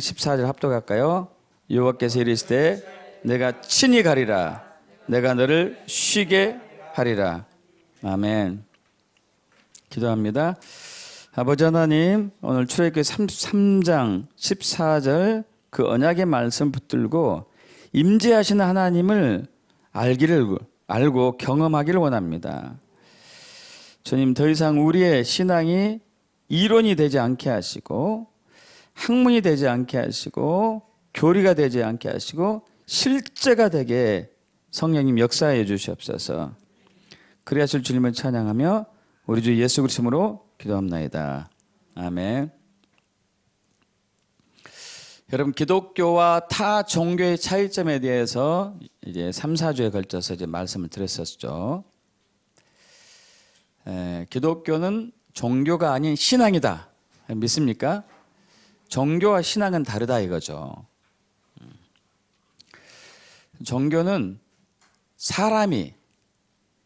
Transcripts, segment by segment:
14절 합독할까요? 여호와께서 이르시되 내가 친히 가리라. 내가 너를 쉬게 하리라. 아멘. 기도합니다. 아버지 하나님, 오늘 출애굽기 33장 14절 그 언약의 말씀 붙들고 임재하시는 하나님을 알고 경험하기를 원합니다. 주님, 더 이상 우리의 신앙이 이론이 되지 않게 하시고 학문이 되지 않게 하시고 교리가 되지 않게 하시고 실제가 되게 성령님 역사해 주시옵소서. 그리하실 주님을 찬양하며 우리 주 예수 그리스도로 기도합나이다. 아멘. 여러분, 기독교와 타 종교의 차이점에 대해서 이제 3, 4주에 걸쳐서 이제 말씀을 드렸었죠. 기독교는 종교가 아닌 신앙이다. 믿습니까? 종교와 신앙은 다르다 이거죠. 종교는 사람이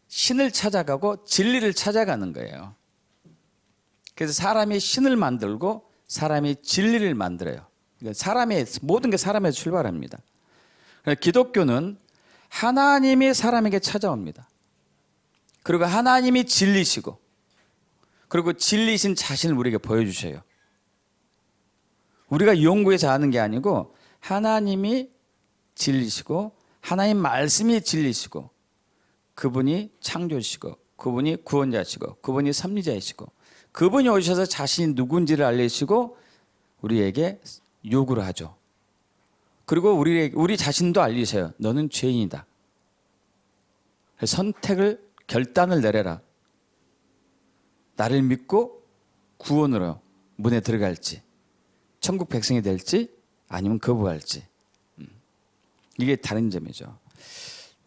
신을 찾아가고 진리를 찾아가는 거예요. 그래서 사람이 신을 만들고 사람이 진리를 만들어요. 사람의 모든 게 사람에서 출발합니다. 기독교는 하나님이 사람에게 찾아옵니다. 그리고 하나님이 진리시고 그리고 진리신 자신을 우리에게 보여주셔요. 우리가 연구해서 아는 게 아니고 하나님이 진리시고 하나님 말씀이 진리시고 그분이 창조시고 그분이 구원자시고 그분이 섭리자이시고 그분이 오셔서 자신이 누군지를 알리시고 우리에게 요구를 하죠. 그리고 우리 자신도 알리세요. 너는 죄인이다. 선택을 결단을 내려라. 나를 믿고 구원으로 문에 들어갈지 천국 백성이 될지 아니면 거부할지. 이게 다른 점이죠.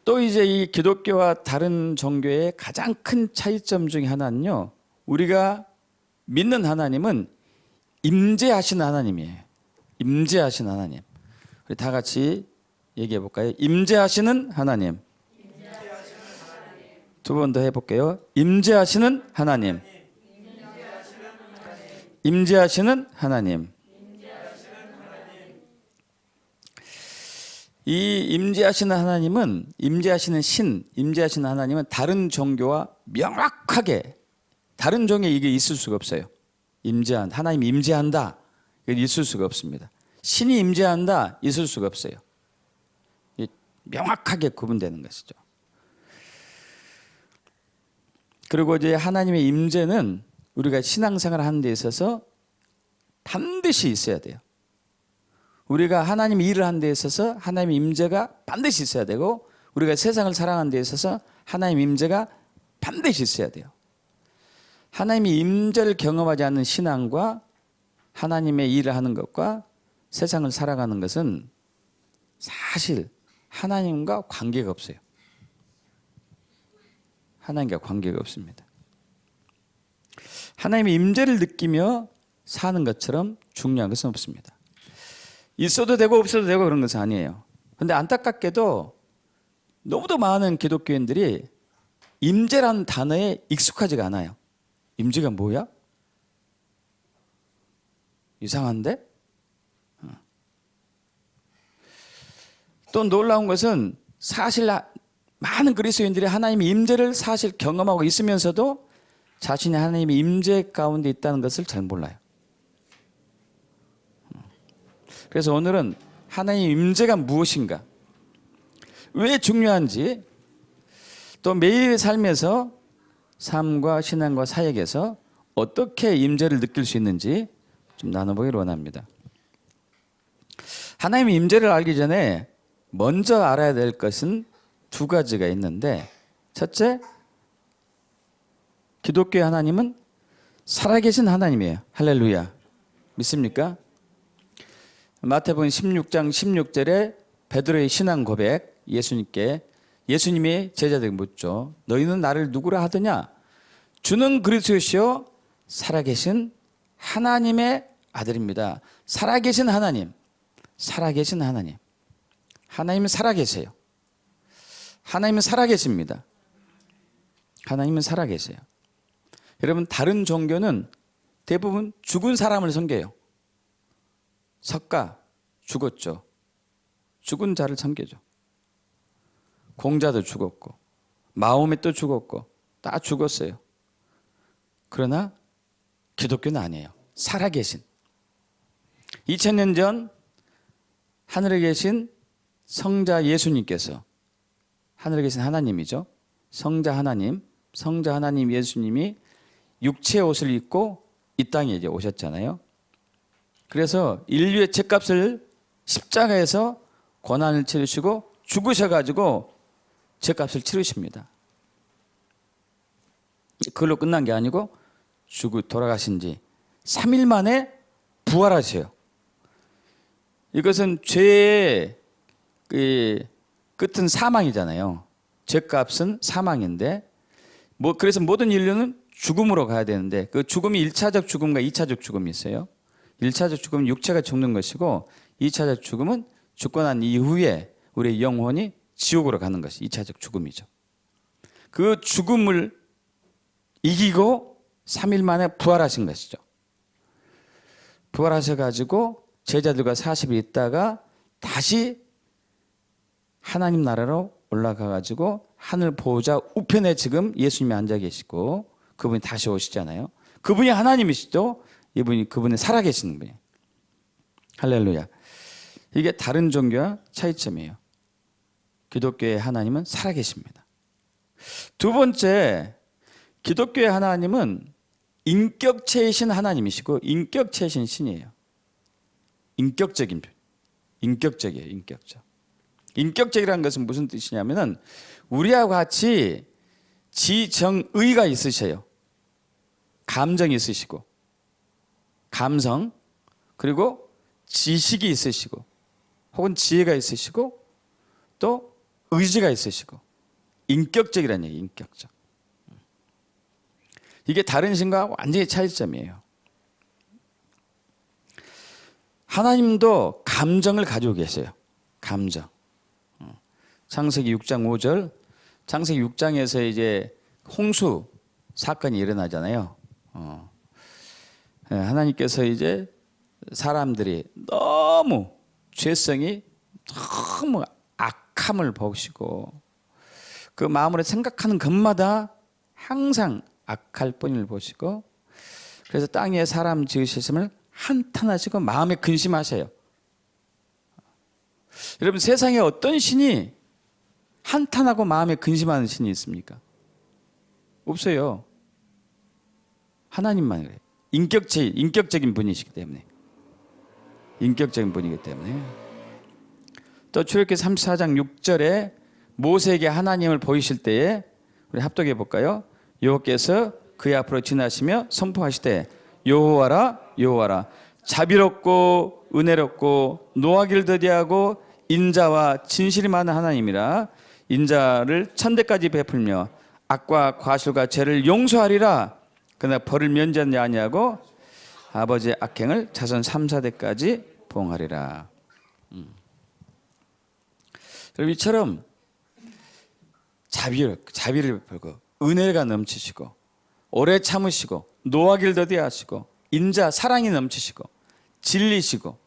또 이제 이 기독교와 다른 종교의 가장 큰 차이점 중에 하나는요, 우리가 믿는 하나님은 임재하시는 하나님이에요. 임재하시는 하나님. 우리 다 같이 얘기해 볼까요? 임재하시는 하나님. 두 번 더 해볼게요. 임재하시는 하나님. 임재하시는 하나님. 이 임재하시는 하나님은, 임재하시는 신, 임재하시는 하나님은 다른 종교와 명확하게 다른 종교에 이게 있을 수가 없어요. 하나님이 임재한다. 이게 있을 수가 없습니다. 신이 임재한다. 있을 수가 없어요. 명확하게 구분되는 것이죠. 그리고 이제 하나님의 임재는 우리가 신앙생활을 하는 데 있어서 반드시 있어야 돼요. 우리가 하나님 일을 하는 데 있어서 하나님의 임재가 반드시 있어야 되고 우리가 세상을 살아가는 데 있어서 하나님의 임재가 반드시 있어야 돼요. 하나님의 임재를 경험하지 않는 신앙과 하나님의 일을 하는 것과 세상을 살아가는 것은 사실 하나님과 관계가 없어요. 하나님과 관계가 없습니다. 하나님의 임재를 느끼며 사는 것처럼 중요한 것은 없습니다. 있어도 되고 없어도 되고 그런 것은 아니에요. 그런데 안타깝게도 너무도 많은 기독교인들이 임재라는 단어에 익숙하지가 않아요. 임재가 뭐야? 이상한데? 또 놀라운 것은 사실 많은 그리스도인들이 하나님의 임재를 사실 경험하고 있으면서도 자신이 하나님의 임재 가운데 있다는 것을 잘 몰라요. 그래서 오늘은 하나님의 임재가 무엇인가, 왜 중요한지, 또 매일의 삶에서 삶과 신앙과 사역에서 어떻게 임재를 느낄 수 있는지 좀 나눠보기를 원합니다. 하나님의 임재를 알기 전에 먼저 알아야 될 것은 두 가지가 있는데, 첫째, 기독교의 하나님은 살아계신 하나님이에요. 할렐루야. 믿습니까? 마태복음 16장 16절에 베드로의 신앙 고백, 예수님이 제자들에게 묻죠. 너희는 나를 누구라 하더냐? 주는 그리스도시요 살아계신 하나님의 아들입니다. 살아계신 하나님. 살아계신 하나님. 하나님은 살아계세요. 하나님은 살아계십니다. 하나님은 살아계세요. 여러분, 다른 종교는 대부분 죽은 사람을 섬겨요. 석가 죽었죠. 죽은 자를 섬겨줘. 공자도 죽었고 마호멧도 죽었고 다 죽었어요. 그러나 기독교는 아니에요. 살아계신 2000년 전 하늘에 계신 성자 예수님께서, 하늘에 계신 하나님이죠. 성자 하나님 예수님이 육체의 옷을 입고 이 땅에 이제 오셨잖아요. 그래서 인류의 죄값을 십자가에서 고난을 치르시고 죽으셔가지고 죄값을 치르십니다. 그걸로 끝난 게 아니고 돌아가신 지 3일 만에 부활하셔요. 이것은 죄의 끝은 사망이잖아요. 죄값은 사망인데 그래서 모든 인류는 죽음으로 가야 되는데 그 죽음이 1차적 죽음과 2차적 죽음이 있어요. 1차적 죽음은 육체가 죽는 것이고 2차적 죽음은 죽고 난 이후에 우리의 영혼이 지옥으로 가는 것이 2차적 죽음이죠. 그 죽음을 이기고 3일 만에 부활하신 것이죠. 부활하셔가지고 제자들과 40일 있다가 다시 하나님 나라로 올라가가지고 하늘 보호자 우편에 지금 예수님이 앉아 계시고 그분이 다시 오시잖아요. 그분이 하나님이시죠. 그분이 살아계시는 분이에요. 할렐루야. 이게 다른 종교와 차이점이에요. 기독교의 하나님은 살아계십니다. 두 번째, 기독교의 하나님은 인격체이신 하나님이시고 인격체이신 신이에요. 인격적이에요. 인격적이라는 것은 무슨 뜻이냐면은 우리와 같이 지정의가 있으셔요. 감정이 있으시고 감성, 그리고 지식이 있으시고 혹은 지혜가 있으시고 또 의지가 있으시고 인격적이라는 얘기예요. 인격적. 이게 다른 신과 완전히 차이점이에요. 하나님도 감정을 가지고 계세요. 감정. 창세기 6장 5절. 창세기 6장에서 이제 홍수 사건이 일어나잖아요. 하나님께서 이제 사람들이 너무 죄성이 너무 악함을 보시고 그 마음으로 생각하는 것마다 항상 악할 뿐을 보시고 그래서 땅에 사람 지으셨음을 한탄하시고 마음에 근심하셔요. 여러분 세상에 어떤 신이 한탄하고 마음에 근심하는 신이 있습니까? 없어요. 하나님만 그래요. 인격적인 분이시기 때문에. 인격적인 분이기 때문에. 또 출애굽기 34장 6절에 모세에게 하나님을 보이실 때에 우리 합독해 볼까요? 여호와께서 그의 앞으로 지나시며 선포하시되 여호와라 여호와라 자비롭고 은혜롭고 노하기를 더디하고 인자와 진실이 많은 하나님이라 인자를 천대까지 베풀며 악과 과실과 죄를 용서하리라 그러나 벌을 면제하지 아니하고 아버지의 악행을 자손 3, 4대까지 보응하리라. 여러분 이처럼 자비를 베풀고 은혜가 넘치시고 오래 참으시고 노하기를 더디하시고 인자 사랑이 넘치시고 진리시고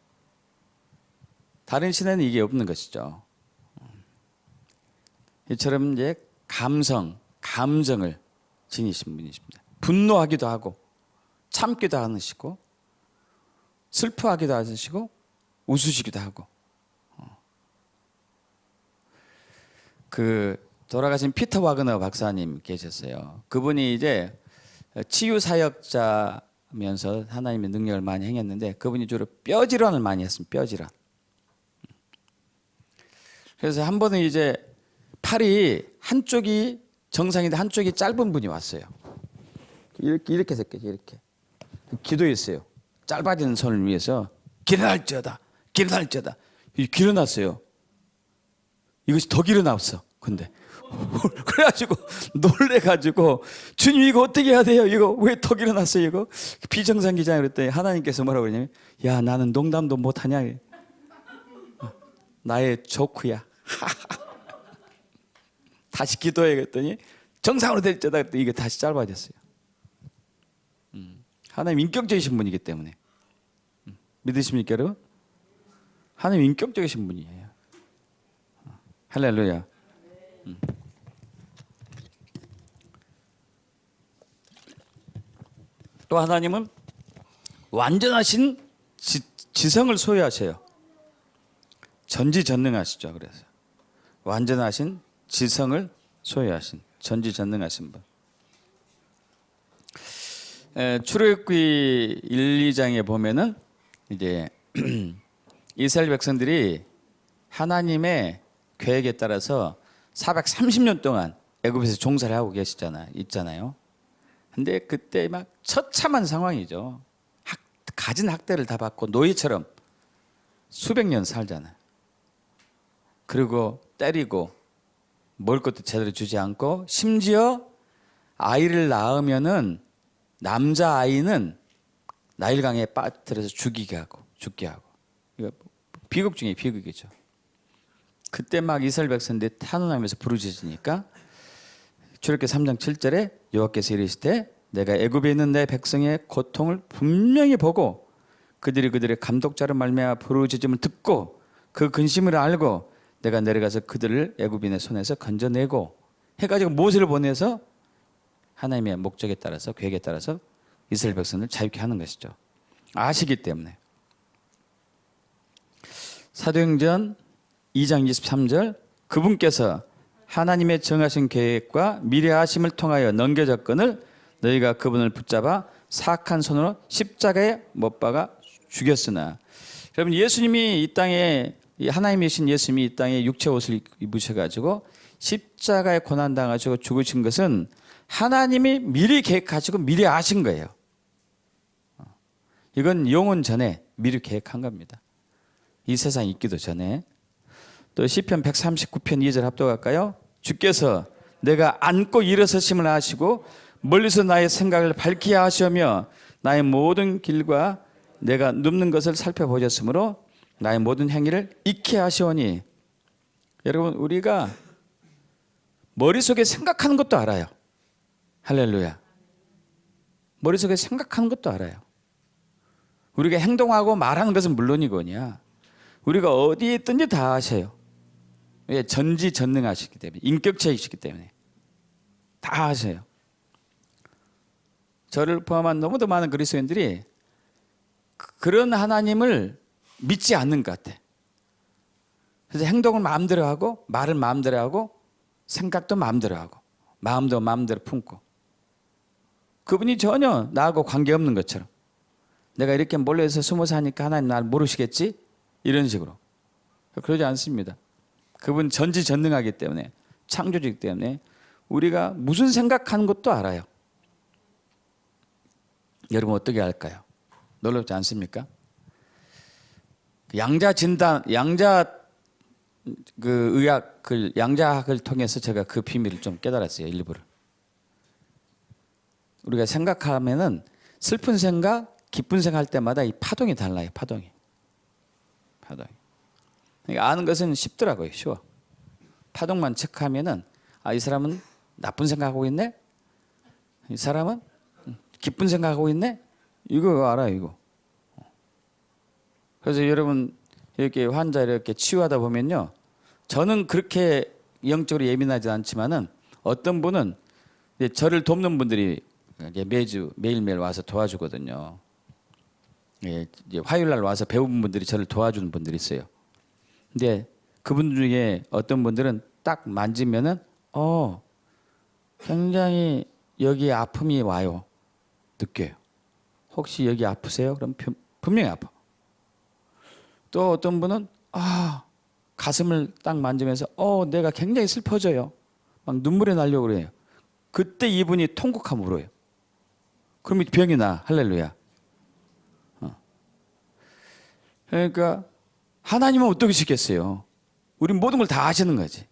다른 신에는 이게 없는 것이죠. 이처럼 이제 감정을 지니신 분이십니다. 분노하기도 하고 참기도 하시고 슬퍼하기도 하시고 웃으시기도 하고 그 돌아가신 피터 와그너 박사님 계셨어요. 그분이 이제 치유 사역자면서 하나님의 능력을 많이 행했는데 그분이 주로 뼈 질환을 많이 했습니다. 뼈 질환. 그래서 한 번은 이제 팔이 한쪽이 정상인데 한쪽이 짧은 분이 왔어요. 이렇게 새끼죠. 이렇게 기도했어요. 짧아지는 손을 위해서 길어날지어다. 길어났어요. 이것이 더 길어났어. 근데 그래가지고 놀래가지고 주님 이거 어떻게 해야 돼요? 이거 왜 더 길어났어요? 이거 비정상기잖아요. 그랬더니 하나님께서 뭐라고 그러냐면 야 나는 농담도 못하냐. 나의 조크야. 다시 기도해야겠더니 정상으로 될지어다 그랬더니 이게 다시 짧아졌어요. 하나님 인격적이신 분이기 때문에 믿으십니까 여러분? 하나님 인격적이신 분이에요. 할렐루야. 또 하나님은 완전하신 지성을 소유하세요. 전지전능하시죠. 그래서 완전하신 지성을 소유하신 전지전능하신 분. 출애굽기 1, 2장에 보면은 이제 이스라엘 백성들이 하나님의 계획에 따라서 430년 동안 애굽에서 종살이 하고 있잖아요. 근데 그때 막 처참한 상황이죠. 가진 학대를 다 받고 노예처럼 수백 년 살잖아요. 그리고 때리고 먹을 것도 제대로 주지 않고 심지어 아이를 낳으면은 남자 아이는 나일강에 빠뜨려서 죽게 하고 이거 비극 중에 비극이죠. 그때 막 이스라엘 백성들이 탄원하면서 부르짖으니까 출애굽기 3장 7절에 여호와께서 이르시되 내가 애굽에 있는 내 백성의 고통을 분명히 보고 그들이 그들의 감독자로 말미암아 부르짖음을 듣고 그 근심을 알고 내가 내려가서 그들을 애굽인의 손에서 건져내고 해가지고 모세를 보내서 하나님의 목적에 따라서 계획에 따라서 이스라엘 백성을 자유케 하는 것이죠. 아시기 때문에. 사도행전 2장 23절 그분께서 하나님의 정하신 계획과 미래하심을 통하여 넘겨졌건을 너희가 그분을 붙잡아 사악한 손으로 십자가에 못 박아 죽였으나. 여러분 예수님이 이 땅에 하나님이신 예수님이 이 땅에 육체 옷을 입으셔가지고 십자가에 고난당하시고 죽으신 것은 하나님이 미리 계획하시고 미리 아신 거예요. 이건 영원 전에 미리 계획한 겁니다. 이 세상에 있기도 전에. 또 시편 139편 2절 합독할까요? 주께서 내가 앉고 일어서심을 아시고 멀리서 나의 생각을 밝히게 하시며 나의 모든 길과 내가 눕는 것을 살펴보셨으므로 나의 모든 행위를 익히 하시오니. 여러분 우리가 머릿속에 생각하는 것도 알아요. 할렐루야. 머릿속에 생각하는 것도 알아요. 우리가 행동하고 말하는 것은 물론이거니와 우리가 어디에 있든지 다 아셔요. 왜? 전지전능하시기 때문에, 인격체이시기 때문에 다 아셔요. 저를 포함한 너무도 많은 그리스도인들이 그런 하나님을 믿지 않는 것 같아. 그래서 행동을 마음대로 하고 말을 마음대로 하고 생각도 마음대로 하고 마음도 마음대로 품고 그분이 전혀 나하고 관계없는 것처럼 내가 이렇게 몰려서 숨어 사니까 하나님 날 모르시겠지? 이런 식으로. 그러지 않습니다. 그분 전지전능하기 때문에 창조주이기 때문에 우리가 무슨 생각하는 것도 알아요. 여러분 어떻게 할까요? 놀랍지 않습니까? 양자 진단, 양자학을 통해서 제가 그 비밀을 좀 깨달았어요. 일부를. 우리가 생각하면은 슬픈 생각, 기쁜 생각 할 때마다 이 파동이 달라요. 파동이. 그러니까 아는 것은 쉽더라고요. 쉬워. 파동만 체크하면은 이 사람은 나쁜 생각하고 있네. 이 사람은 기쁜 생각하고 있네. 이거 알아요. 이거. 그래서 여러분 이렇게 환자 이렇게 치유하다 보면요. 저는 그렇게 영적으로 예민하지 않지만은 어떤 분은 저를 돕는 분들이 매일매일 와서 도와주거든요. 이제 화요일 날 와서 배운 분들이 저를 도와주는 분들이 있어요. 근데 그분 중에 어떤 분들은 딱 만지면은 굉장히 여기에 아픔이 와요. 느껴요. 혹시 여기 아프세요? 그럼 분명히 아파. 또 어떤 분은 가슴을 딱 만지면서 내가 굉장히 슬퍼져요. 막 눈물이 나려고 그래요. 그때 이분이 통곡하면 울어요. 그러면 병이 나. 할렐루야. 그러니까 하나님은 어떻게 시켰어요? 우리 모든 걸 다 아시는 거지.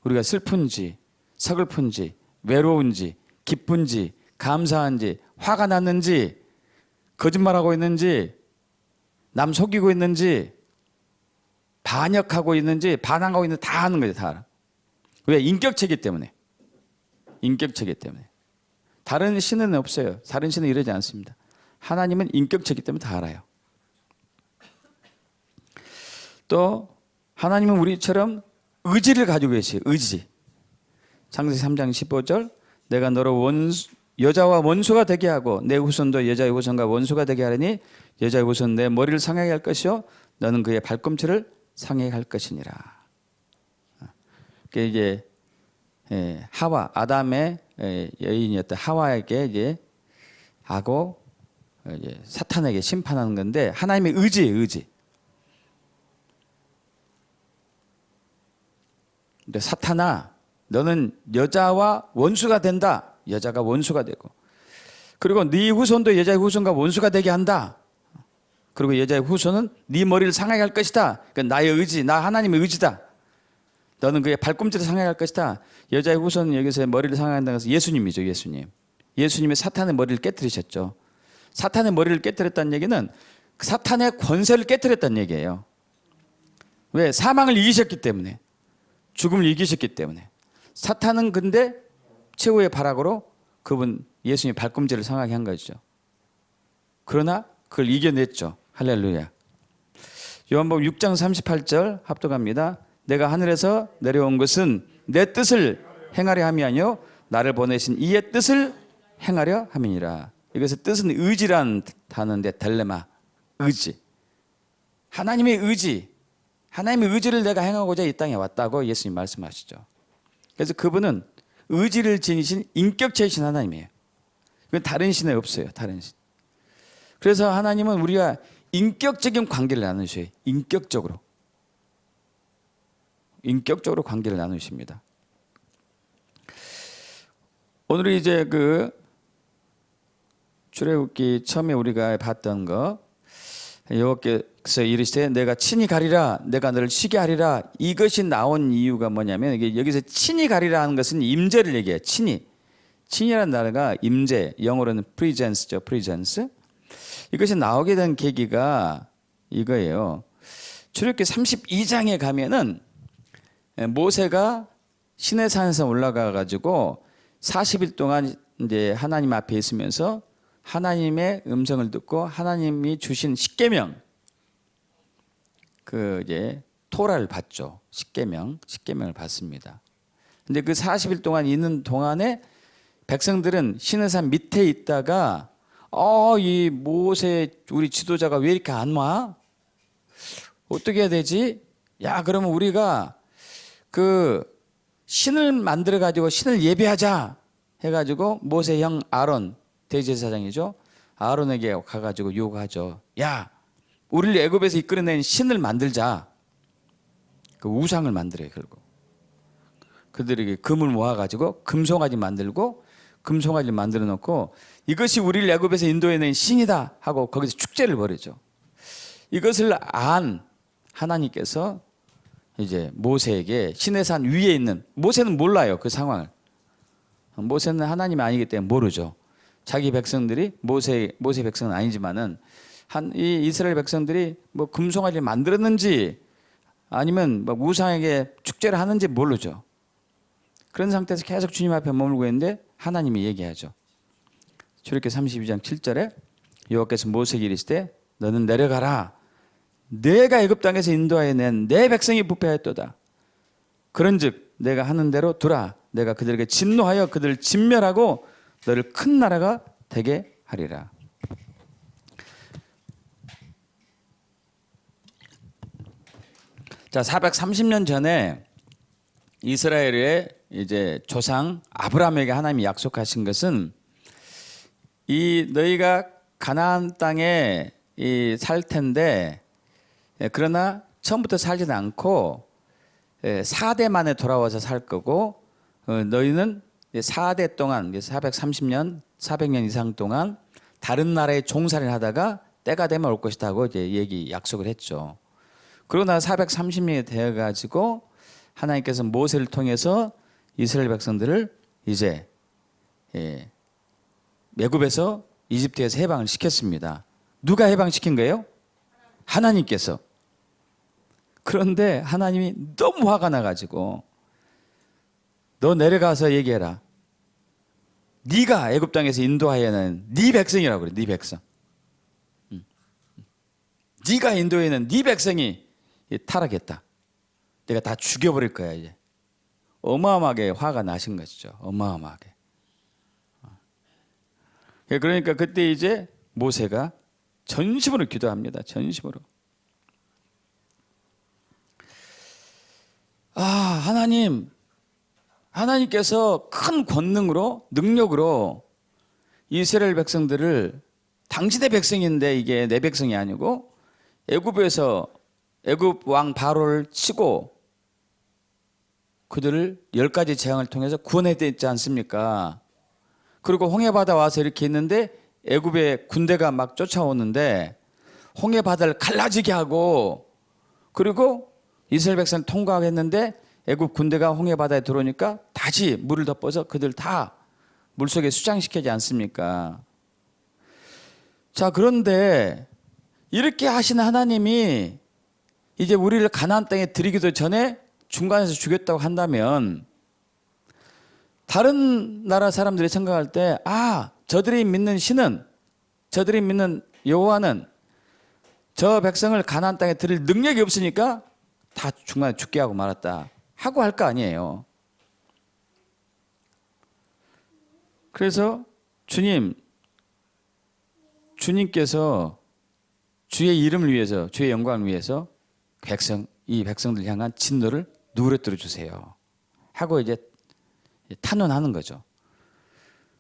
우리가 슬픈지 서글픈지 외로운지 기쁜지 감사한지 화가 났는지 거짓말하고 있는지 남 속이고 있는지 반역하고 있는지 반항하고 있는지 다 아는 거죠. 다 알아. 왜? 인격체이기 때문에. 인격체이기 때문에. 다른 신은 없어요. 다른 신은 이러지 않습니다. 하나님은 인격체이기 때문에 다 알아요. 또 하나님은 우리처럼 의지를 가지고 계세요. 의지. 창세기 3장 15절 내가 너로 여자와 원수가 되게 하고 내 후손도 여자의 후손과 원수가 되게 하리니 여자의 후손 내 머리를 상하게 할 것이요 너는 그의 발꿈치를 상하게 할 것이니라. 그게 이제 하와 아담의 여인이었던 하와에게 이제 하고 이제 사탄에게 심판하는 건데 하나님의 의지예요, 의지. 근데 사탄아 너는 여자와 원수가 된다. 여자가 원수가 되고 그리고 네 후손도 여자의 후손과 원수가 되게 한다. 그리고 여자의 후손은 네 머리를 상하게 할 것이다. 그러니까 나의 의지, 나 하나님의 의지다. 너는 그의 발꿈치를 상하게 할 것이다. 여자의 후손은 여기서 머리를 상하게 한다는 것은 예수님이죠. 예수님이 사탄의 머리를 깨뜨리셨죠. 사탄의 머리를 깨뜨렸다는 얘기는 사탄의 권세를 깨뜨렸다는 얘기예요. 왜? 사망을 이기셨기 때문에, 죽음을 이기셨기 때문에. 사탄은 근데 최후의 발악으로 그분 예수님의 발꿈치를 상하게 한 것이죠. 그러나 그걸 이겨냈죠. 할렐루야. 요한복음 6장 38절 합독합니다. 내가 하늘에서 내려온 것은 내 뜻을 행하려 함이 아니요 나를 보내신 이의 뜻을 행하려 함이니라. 이것의 뜻은 의지란 단어인데 델레마, 의지. 하나님의 의지, 하나님의 의지를 내가 행하고자 이 땅에 왔다고 예수님 말씀하시죠. 그래서 그분은 의지를 지니신 인격체이신 하나님이에요. 그건 다른 신에 없어요. 다른 신. 그래서 하나님은 우리가 인격적인 관계를 나누셔요. 인격적으로 관계를 나누십니다. 오늘 이제 그 출애굽기 처음에 우리가 봤던 거 여호와께서 이르시되 내가 친히 가리라 내가 너를 쉬게 하리라. 이것이 나온 이유가 뭐냐면 이게 여기서 친히 가리라 하는 것은 임재를 얘기해요. 친이라는 단어가 임재, 영어로는 presence죠. presence. 이것이 나오게 된 계기가 이거예요. 출애굽기 32장에 가면은 모세가 시내산에서 올라가 가지고 40일 동안 이제 하나님 앞에 있으면서 하나님의 음성을 듣고 하나님이 주신 십계명, 그 이제 토라를 받죠. 십계명을 받습니다. 근데 그 40일 동안 있는 동안에 백성들은 시내산 밑에 있다가 이 모세 우리 지도자가 왜 이렇게 안 와? 어떻게 해야 되지? 야, 그러면 우리가 그 신을 만들어 가지고 신을 예배하자 해가지고 모세 형 아론 대제사장이죠. 아론에게 가가지고 요구하죠. 야, 우리를 애굽에서 이끌어낸 신을 만들자. 그 우상을 만들어요. 결국 그들에게 금을 모아가지고 금송아지 만들고 금송아지를 만들어 놓고 이것이 우리를 애굽에서 인도해낸 신이다 하고 거기서 축제를 벌이죠. 이것을 안 하나님께서 이제 모세에게 시내산 위에 있는, 모세는 몰라요. 그 상황을. 모세는 하나님이 아니기 때문에 모르죠. 자기 백성들이 모세 백성은 아니지만은 이 이스라엘 백성들이 뭐 금송아지를 만들었는지 아니면 뭐 우상에게 축제를 하는지 모르죠. 그런 상태에서 계속 주님 앞에 머물고 있는데 하나님이 얘기하죠. 출애굽기 32장 7절에 여호와께서 모세에게 이르시되 너는 내려가라. 내가 애굽 땅에서 인도하여 낸 내 백성이 부패하였도다. 그런즉 내가 하는 대로 두라. 내가 그들에게 진노하여 그들을 진멸하고 너를 큰 나라가 되게 하리라. 자, 430년 전에 이스라엘의 이제 조상 아브라함에게 하나님이 약속하신 것은 이 너희가 가나안 땅에 살 텐데 그러나 처음부터 살지는 않고 4대 만에 돌아와서 살 거고 너희는 4대 동안 430년 400년 이상 동안 다른 나라에 종살이를 하다가 때가 되면 올 것이다 하고 이제 약속을 했죠. 그러고 나서 430년이 되어 가지고 하나님께서 모세를 통해서 이스라엘 백성들을 이제 애굽에서 이집트에서 해방을 시켰습니다. 누가 해방시킨 거예요? 하나님께서. 그런데 하나님이 너무 화가 나가지고 너 내려가서 얘기해라. 네가 애굽 땅에서 인도하여낸 네 백성이라고 그래. 네 백성. 네가 인도해낸 네 백성이 타락했다. 내가 다 죽여버릴 거야 이제. 어마어마하게 화가 나신 것이죠. 어마어마하게. 그러니까 그때 이제 모세가 전심으로 기도합니다. 전심으로. 하나님께서 큰 권능으로 능력으로 이스라엘 백성들을 당신의 백성인데 이게 내 백성이 아니고 애굽에서 애굽 왕 바로를 치고 그들을 10가지 재앙을 통해서 구원했지 않습니까? 그리고 홍해바다 와서 이렇게 있는데 애굽의 군대가 막 쫓아오는데 홍해바다를 갈라지게 하고 그리고 이스라엘 백성을 통과했는데 애굽 군대가 홍해바다에 들어오니까 다시 물을 덮어서 그들 다 물속에 수장시키지 않습니까? 자, 그런데 이렇게 하신 하나님이 이제 우리를 가나안 땅에 들이기도 전에 중간에서 죽였다고 한다면 다른 나라 사람들이 생각할 때 저들이 믿는 신은 저들이 믿는 여호와는 저 백성을 가나안 땅에 들일 능력이 없으니까 다 중간에 죽게 하고 말았다 하고 할 거 아니에요. 그래서 주님께서 주의 이름을 위해서 주의 영광을 위해서 이 백성들 향한 진노를 누그러뜨려 주세요 하고 이제 탄원하는 거죠.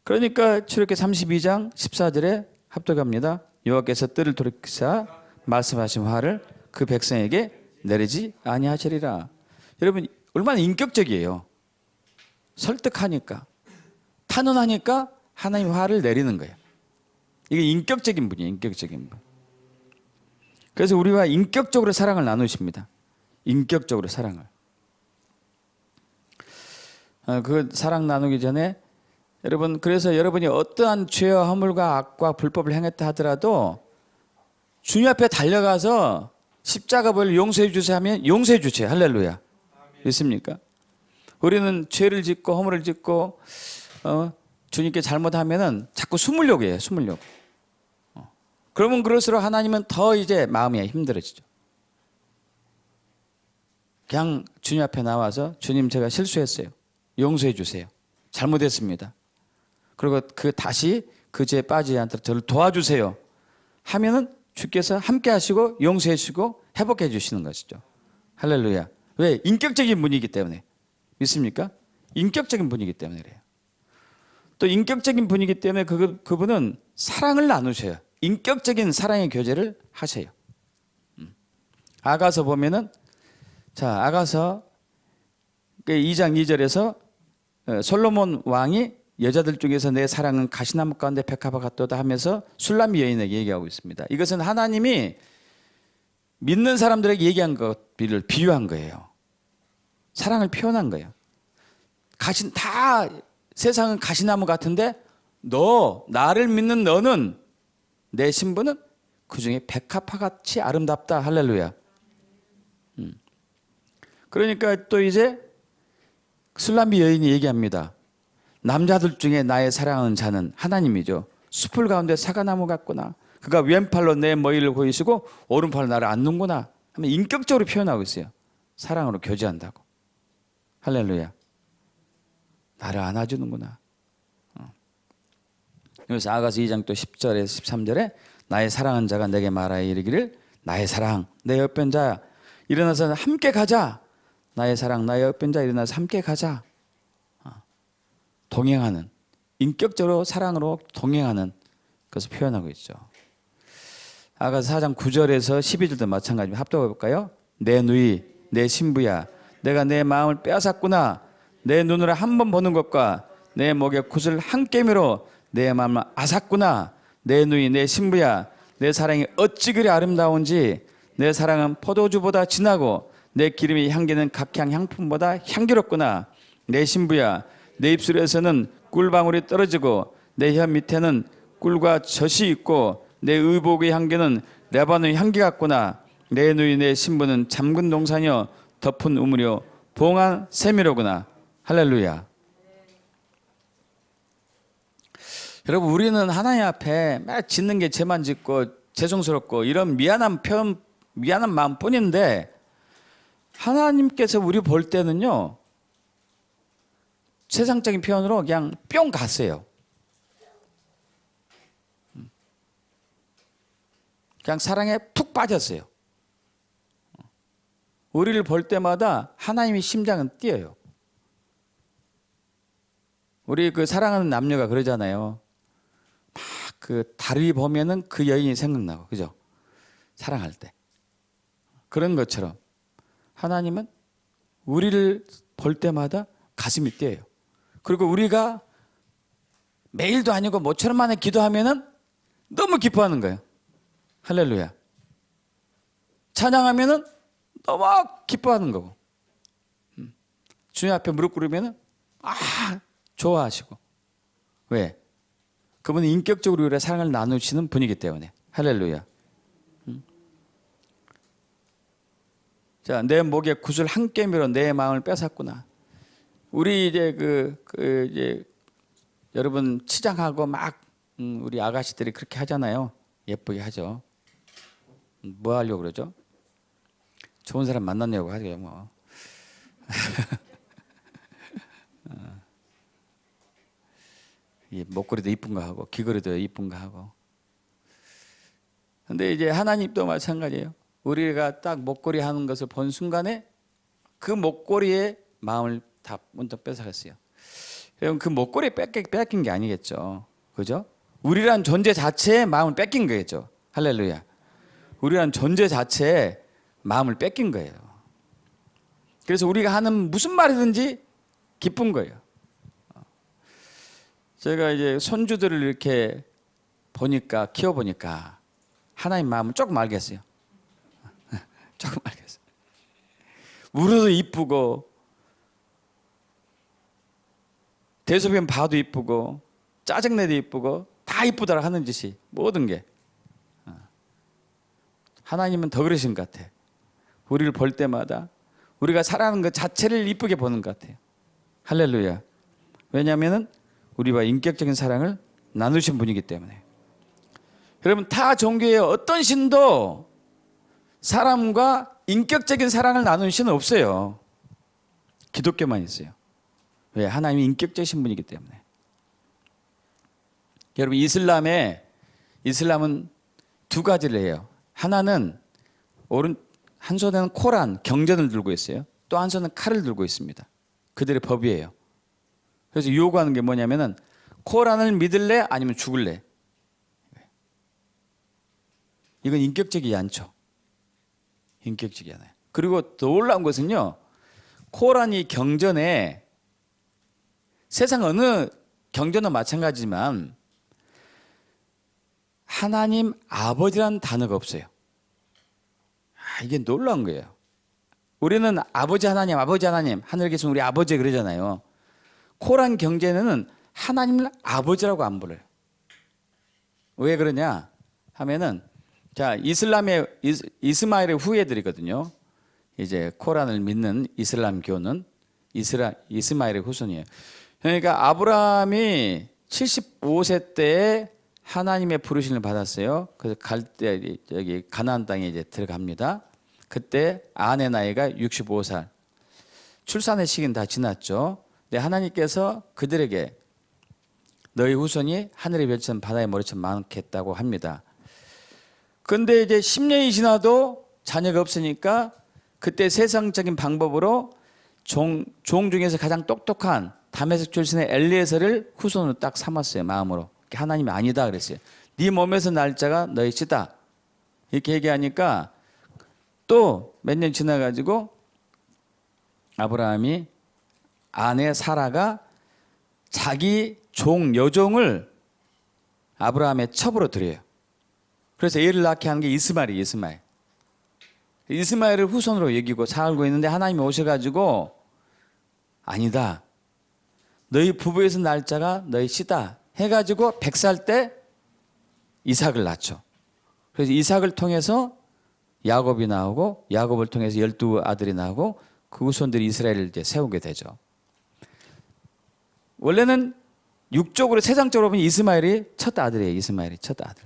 그러니까 출애굽기 32장 14절에 합독합니다. 여호와께서 뜰을 돌이키사 말씀하신 화를 그 백성에게 내리지 아니하시리라. 여러분 얼마나 인격적이에요. 설득하니까 탄원하니까 하나님 화를 내리는 거예요. 이게 인격적인 분이에요. 인격적인 분. 그래서 우리와 인격적으로 사랑을 나누십니다. 인격적으로 사랑을. 그 사랑 나누기 전에 그래서 여러분이 어떠한 죄와 허물과 악과 불법을 행했다 하더라도 주님 앞에 달려가서 십자가 벌 용서해 주세요 하면 용서해 주세요. 할렐루야. 있습니까? 우리는 죄를 짓고 허물을 짓고 주님께 잘못하면은 자꾸 숨으려고 해요. 숨으려고. 그러면 그럴수록 하나님은 더 이제 마음이 힘들어지죠. 그냥 주님 앞에 나와서 주님 제가 실수했어요. 용서해 주세요. 잘못했습니다. 그리고 다시 그 죄에 빠지지 않도록 저를 도와주세요. 하면은 주께서 함께 하시고 용서해 주시고 회복해 주시는 것이죠. 할렐루야. 왜? 인격적인 분이기 때문에. 믿습니까? 인격적인 분이기 때문에 그래요. 또 인격적인 분이기 때문에 그분은 사랑을 나누셔요. 인격적인 사랑의 교제를 하세요. 아가서 보면은 아가서 2장 2절에서 솔로몬 왕이 여자들 중에서 내 사랑은 가시나무 가운데 백합화 같도다 하면서 술람미 여인에게 얘기하고 있습니다. 이것은 하나님이 믿는 사람들에게 얘기한 것을 비유한 거예요. 사랑을 표현한 거예요. 다 세상은 가시나무 같은데 나를 믿는 너는 내 신부는 그중에 백합화같이 아름답다. 할렐루야. 그러니까 또 이제 술람미 여인이 얘기합니다. 남자들 중에 나의 사랑하는 자는 하나님이죠. 숲을 가운데 사과나무 같구나. 그가 왼팔로 내 머리를 고이시고 오른팔로 나를 안는구나 하면 인격적으로 표현하고 있어요. 사랑으로 교제한다고. 할렐루야. 나를 안아주는구나. 그래서 아가서 2장 또 10절에서 13절에 나의 사랑하는 자가 내게 말하여 이르기를 나의 사랑 내 옆변 자 일어나서 함께 가자. 나의 사랑 나의 옆변 자 일어나서 함께 가자. 동행하는 인격적으로 사랑으로 동행하는 것을 표현하고 있죠. 아가서 4장 9절에서 12절도 마찬가지로 합독해 볼까요? 내 누이 내 신부야 내가 내 마음을 빼앗았구나. 내 눈으로 한 번 보는 것과 내 목에 굿을 한 깨미로 내 마음을 앗았구나. 내 누이 내 신부야 내 사랑이 어찌 그리 아름다운지 내 사랑은 포도주보다 진하고 내 기름의 향기는 각향 향품보다 향기롭구나. 내 신부야 내 입술에서는 꿀방울이 떨어지고 내 혀 밑에는 꿀과 젖이 있고 내 의복의 향기는 레바논 향기 같구나. 내 누이 내 신부는 잠근 동산이여 덮은 우물이요 봉한 샘이로구나. 할렐루야. 여러분 우리는 하나님 앞에 막 짓는 게 죄만 짓고 죄송스럽고 이런 미안한 마음뿐인데 하나님께서 우리 볼 때는요, 세상적인 표현으로 그냥 뿅 갔어요. 그냥 사랑에 푹 빠졌어요. 우리를 볼 때마다 하나님의 심장은 뛰어요. 우리 그 사랑하는 남녀가 그러잖아요. 막 그 달이 보면은 그 여인이 생각나고, 그죠? 사랑할 때. 그런 것처럼 하나님은 우리를 볼 때마다 가슴이 뛰어요. 그리고 우리가 매일도 아니고 모처럼 만에 기도하면은 너무 기뻐하는 거예요. 할렐루야. 찬양하면은 너무 기뻐하는 거고, 주님 앞에 무릎 꿇으면은 좋아하시고. 왜? 그분은 인격적으로 우리의 사랑을 나누시는 분이기 때문에. 할렐루야. 자, 내 목에 구슬 한 깨미로 내 마음을 뺏었구나. 우리 이제 이제 여러분 치장하고 막 우리 아가씨들이 그렇게 하잖아요. 예쁘게 하죠. 뭐 하려고 그러죠? 좋은 사람 만나려고 하죠, 뭐. 목걸이도 이쁜가 하고 귀걸이도 이쁜가 하고. 근데 이제 하나님도 마찬가지예요. 우리가 딱 목걸이 하는 것을 본 순간에 그 목걸이에 마음을 다 먼저 뺏어갔어요. 여러분, 그 목걸이 뺏긴 게 아니겠죠, 그죠? 우리란 존재 자체에 마음을 뺏긴 거겠죠. 할렐루야. 우리란 존재 자체에 마음을 뺏긴 거예요. 그래서 우리가 하는 무슨 말이든지 기쁜 거예요. 제가 이제 손주들을 이렇게 보니까, 키워보니까 하나님 마음을 조금 알겠어요. 조금 알겠어요. 울어도 이쁘고, 대소변 봐도 이쁘고, 짜증내도 이쁘고, 다 이쁘더라 하는 짓이, 모든 게. 하나님은 더 그러신 것 같아요. 우리를 볼 때마다 우리가 살아가는 것 자체를 이쁘게 보는 것 같아요. 할렐루야. 왜냐하면 우리와 인격적인 사랑을 나누신 분이기 때문에. 여러분, 타 종교의 어떤 신도 사람과 인격적인 사랑을 나누는 신은 없어요. 기독교만 있어요. 왜? 하나님이 인격적이신 분이기 때문에. 여러분, 이슬람은 두 가지를 해요. 하나는 한 손에는 코란, 경전을 들고 있어요. 또 한 손은 칼을 들고 있습니다. 그들의 법이에요. 그래서 요구하는 게 뭐냐면은 코란을 믿을래? 아니면 죽을래? 이건 인격적이지 않죠. 인격적이지 않아요. 그리고 더 놀라운 것은요, 코란이 경전에, 세상 어느 경전도 마찬가지지만 하나님 아버지라는 단어가 없어요. 이게 놀라운 거예요. 우리는 아버지 하나님 하늘에 계신 우리 아버지 그러잖아요. 코란 경전에는 하나님을 아버지라고 안 불러요. 왜 그러냐 하면은, 자, 이스마엘의 후예들이거든요. 이제 코란을 믿는 이슬람교는 이스마엘의 후손이에요. 그러니까 아브라함이 75세 때에 하나님의 부르심을 받았어요. 그래서 갈 때 여기 가나안 땅에 이제 들어갑니다. 그때 아내 나이가 65살. 출산의 시기는 다 지났죠. 근데 하나님께서 그들에게 너희 후손이 하늘의 별처럼 바다의 모래처럼 많겠다고 합니다. 그런데 이제 10년이 지나도 자녀가 없으니까 그때 세상적인 방법으로 종 중에서 가장 똑똑한 다메섹 출신의 엘리에셀을 후손으로 딱 삼았어요. 마음으로. 하나님이 아니다 그랬어요. 네 몸에서 날 자가 너희 씨다. 이렇게 얘기하니까 또 몇 년 지나가지고 아브라함이 아내 사라가 자기 여종을 아브라함의 첩으로 드려요. 그래서 애를 낳게 하는 게 이스마엘이에요. 이스마엘을 후손으로 여기고 살고 있는데 하나님이 오셔가지고 아니다. 너희 부부에서 날 자가 너희 씨다. 해가지고 100살 때 이삭을 낳죠. 그래서 이삭을 통해서 야곱이 나오고 야곱을 통해서 12아들이 나오고 그 후손들이 이스라엘을 이제 세우게 되죠. 원래는 육적으로 세상적으로 보면 이스마엘이 첫 아들이에요. 이스마엘이 첫 아들.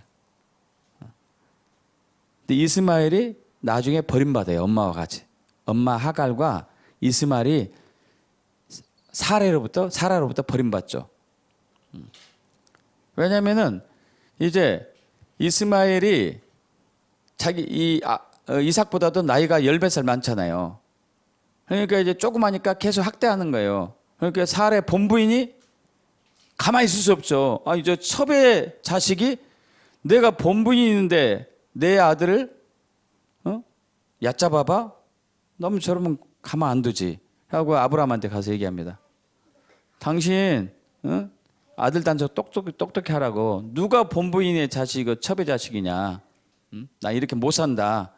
근데 이스마엘이 나중에 버림받아요. 엄마와 같이. 엄마 하갈과 이스마엘이 사라로부터 버림받죠. 왜냐하면은 이제 이스마엘이 이삭보다도 나이가 10몇 살 많잖아요. 그러니까 이제 조그마니까 계속 학대하는 거예요. 그러니까 사라의 본부인이 가만히 있을 수 없죠. 아니, 저 첩의 자식이 내가 본부인이 있는데 내 아들을 얕잡아봐? 너무 저러면 가만 안 두지. 하고 아브라함한테 가서 얘기합니다. 당신 아들 단속 똑똑히 하라고. 누가 본부인의 자식, 첩의 자식이냐. 나 이렇게 못 산다.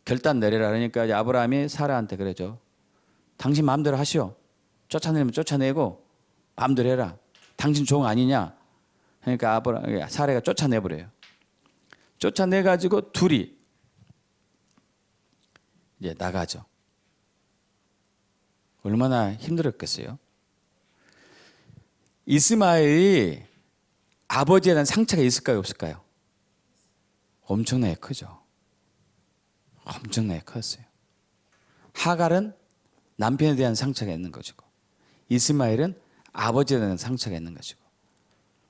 결단 내려라. 그러니까 이제 아브라함이 사라한테 그러죠. 당신 마음대로 하시오. 쫓아내면 쫓아내고 마음대로 해라. 당신 종 아니냐. 그러니까 사라가 쫓아내버려요. 쫓아내가지고 둘이 이제 나가죠. 얼마나 힘들었겠어요. 이스마엘이 아버지에 대한 상처가 있을까요, 없을까요? 엄청나게 크죠. 엄청나게 컸어요. 하갈은 남편에 대한 상처가 있는 것이고, 이스마엘은 아버지에 대한 상처가 있는 것이고.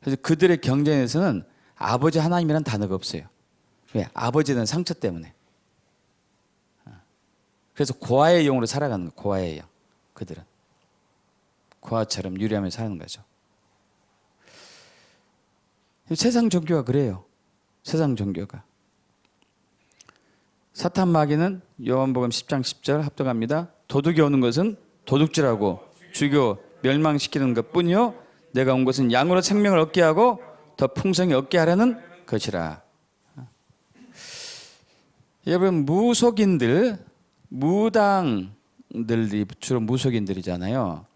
그래서 그들의 경쟁에서는 아버지 하나님이라는 단어가 없어요. 왜? 아버지에 대한 상처 때문에. 그래서 고아의 영으로 살아가는 거예요. 고아의 영. 그들은 고아처럼 유리하며 사는 거죠. 세상 종교가 그래요. 세상 종교가. 사탄 마귀는 요한복음 10장 10절 합독합니다. 도둑이 오는 것은 도둑질하고 죽여 멸망시키는 것뿐이요 내가 온 것은 양으로 생명을 얻게 하고 더 풍성히 얻게 하려는 것이라. 여러분, 무당들이 주로 무속인들이잖아요.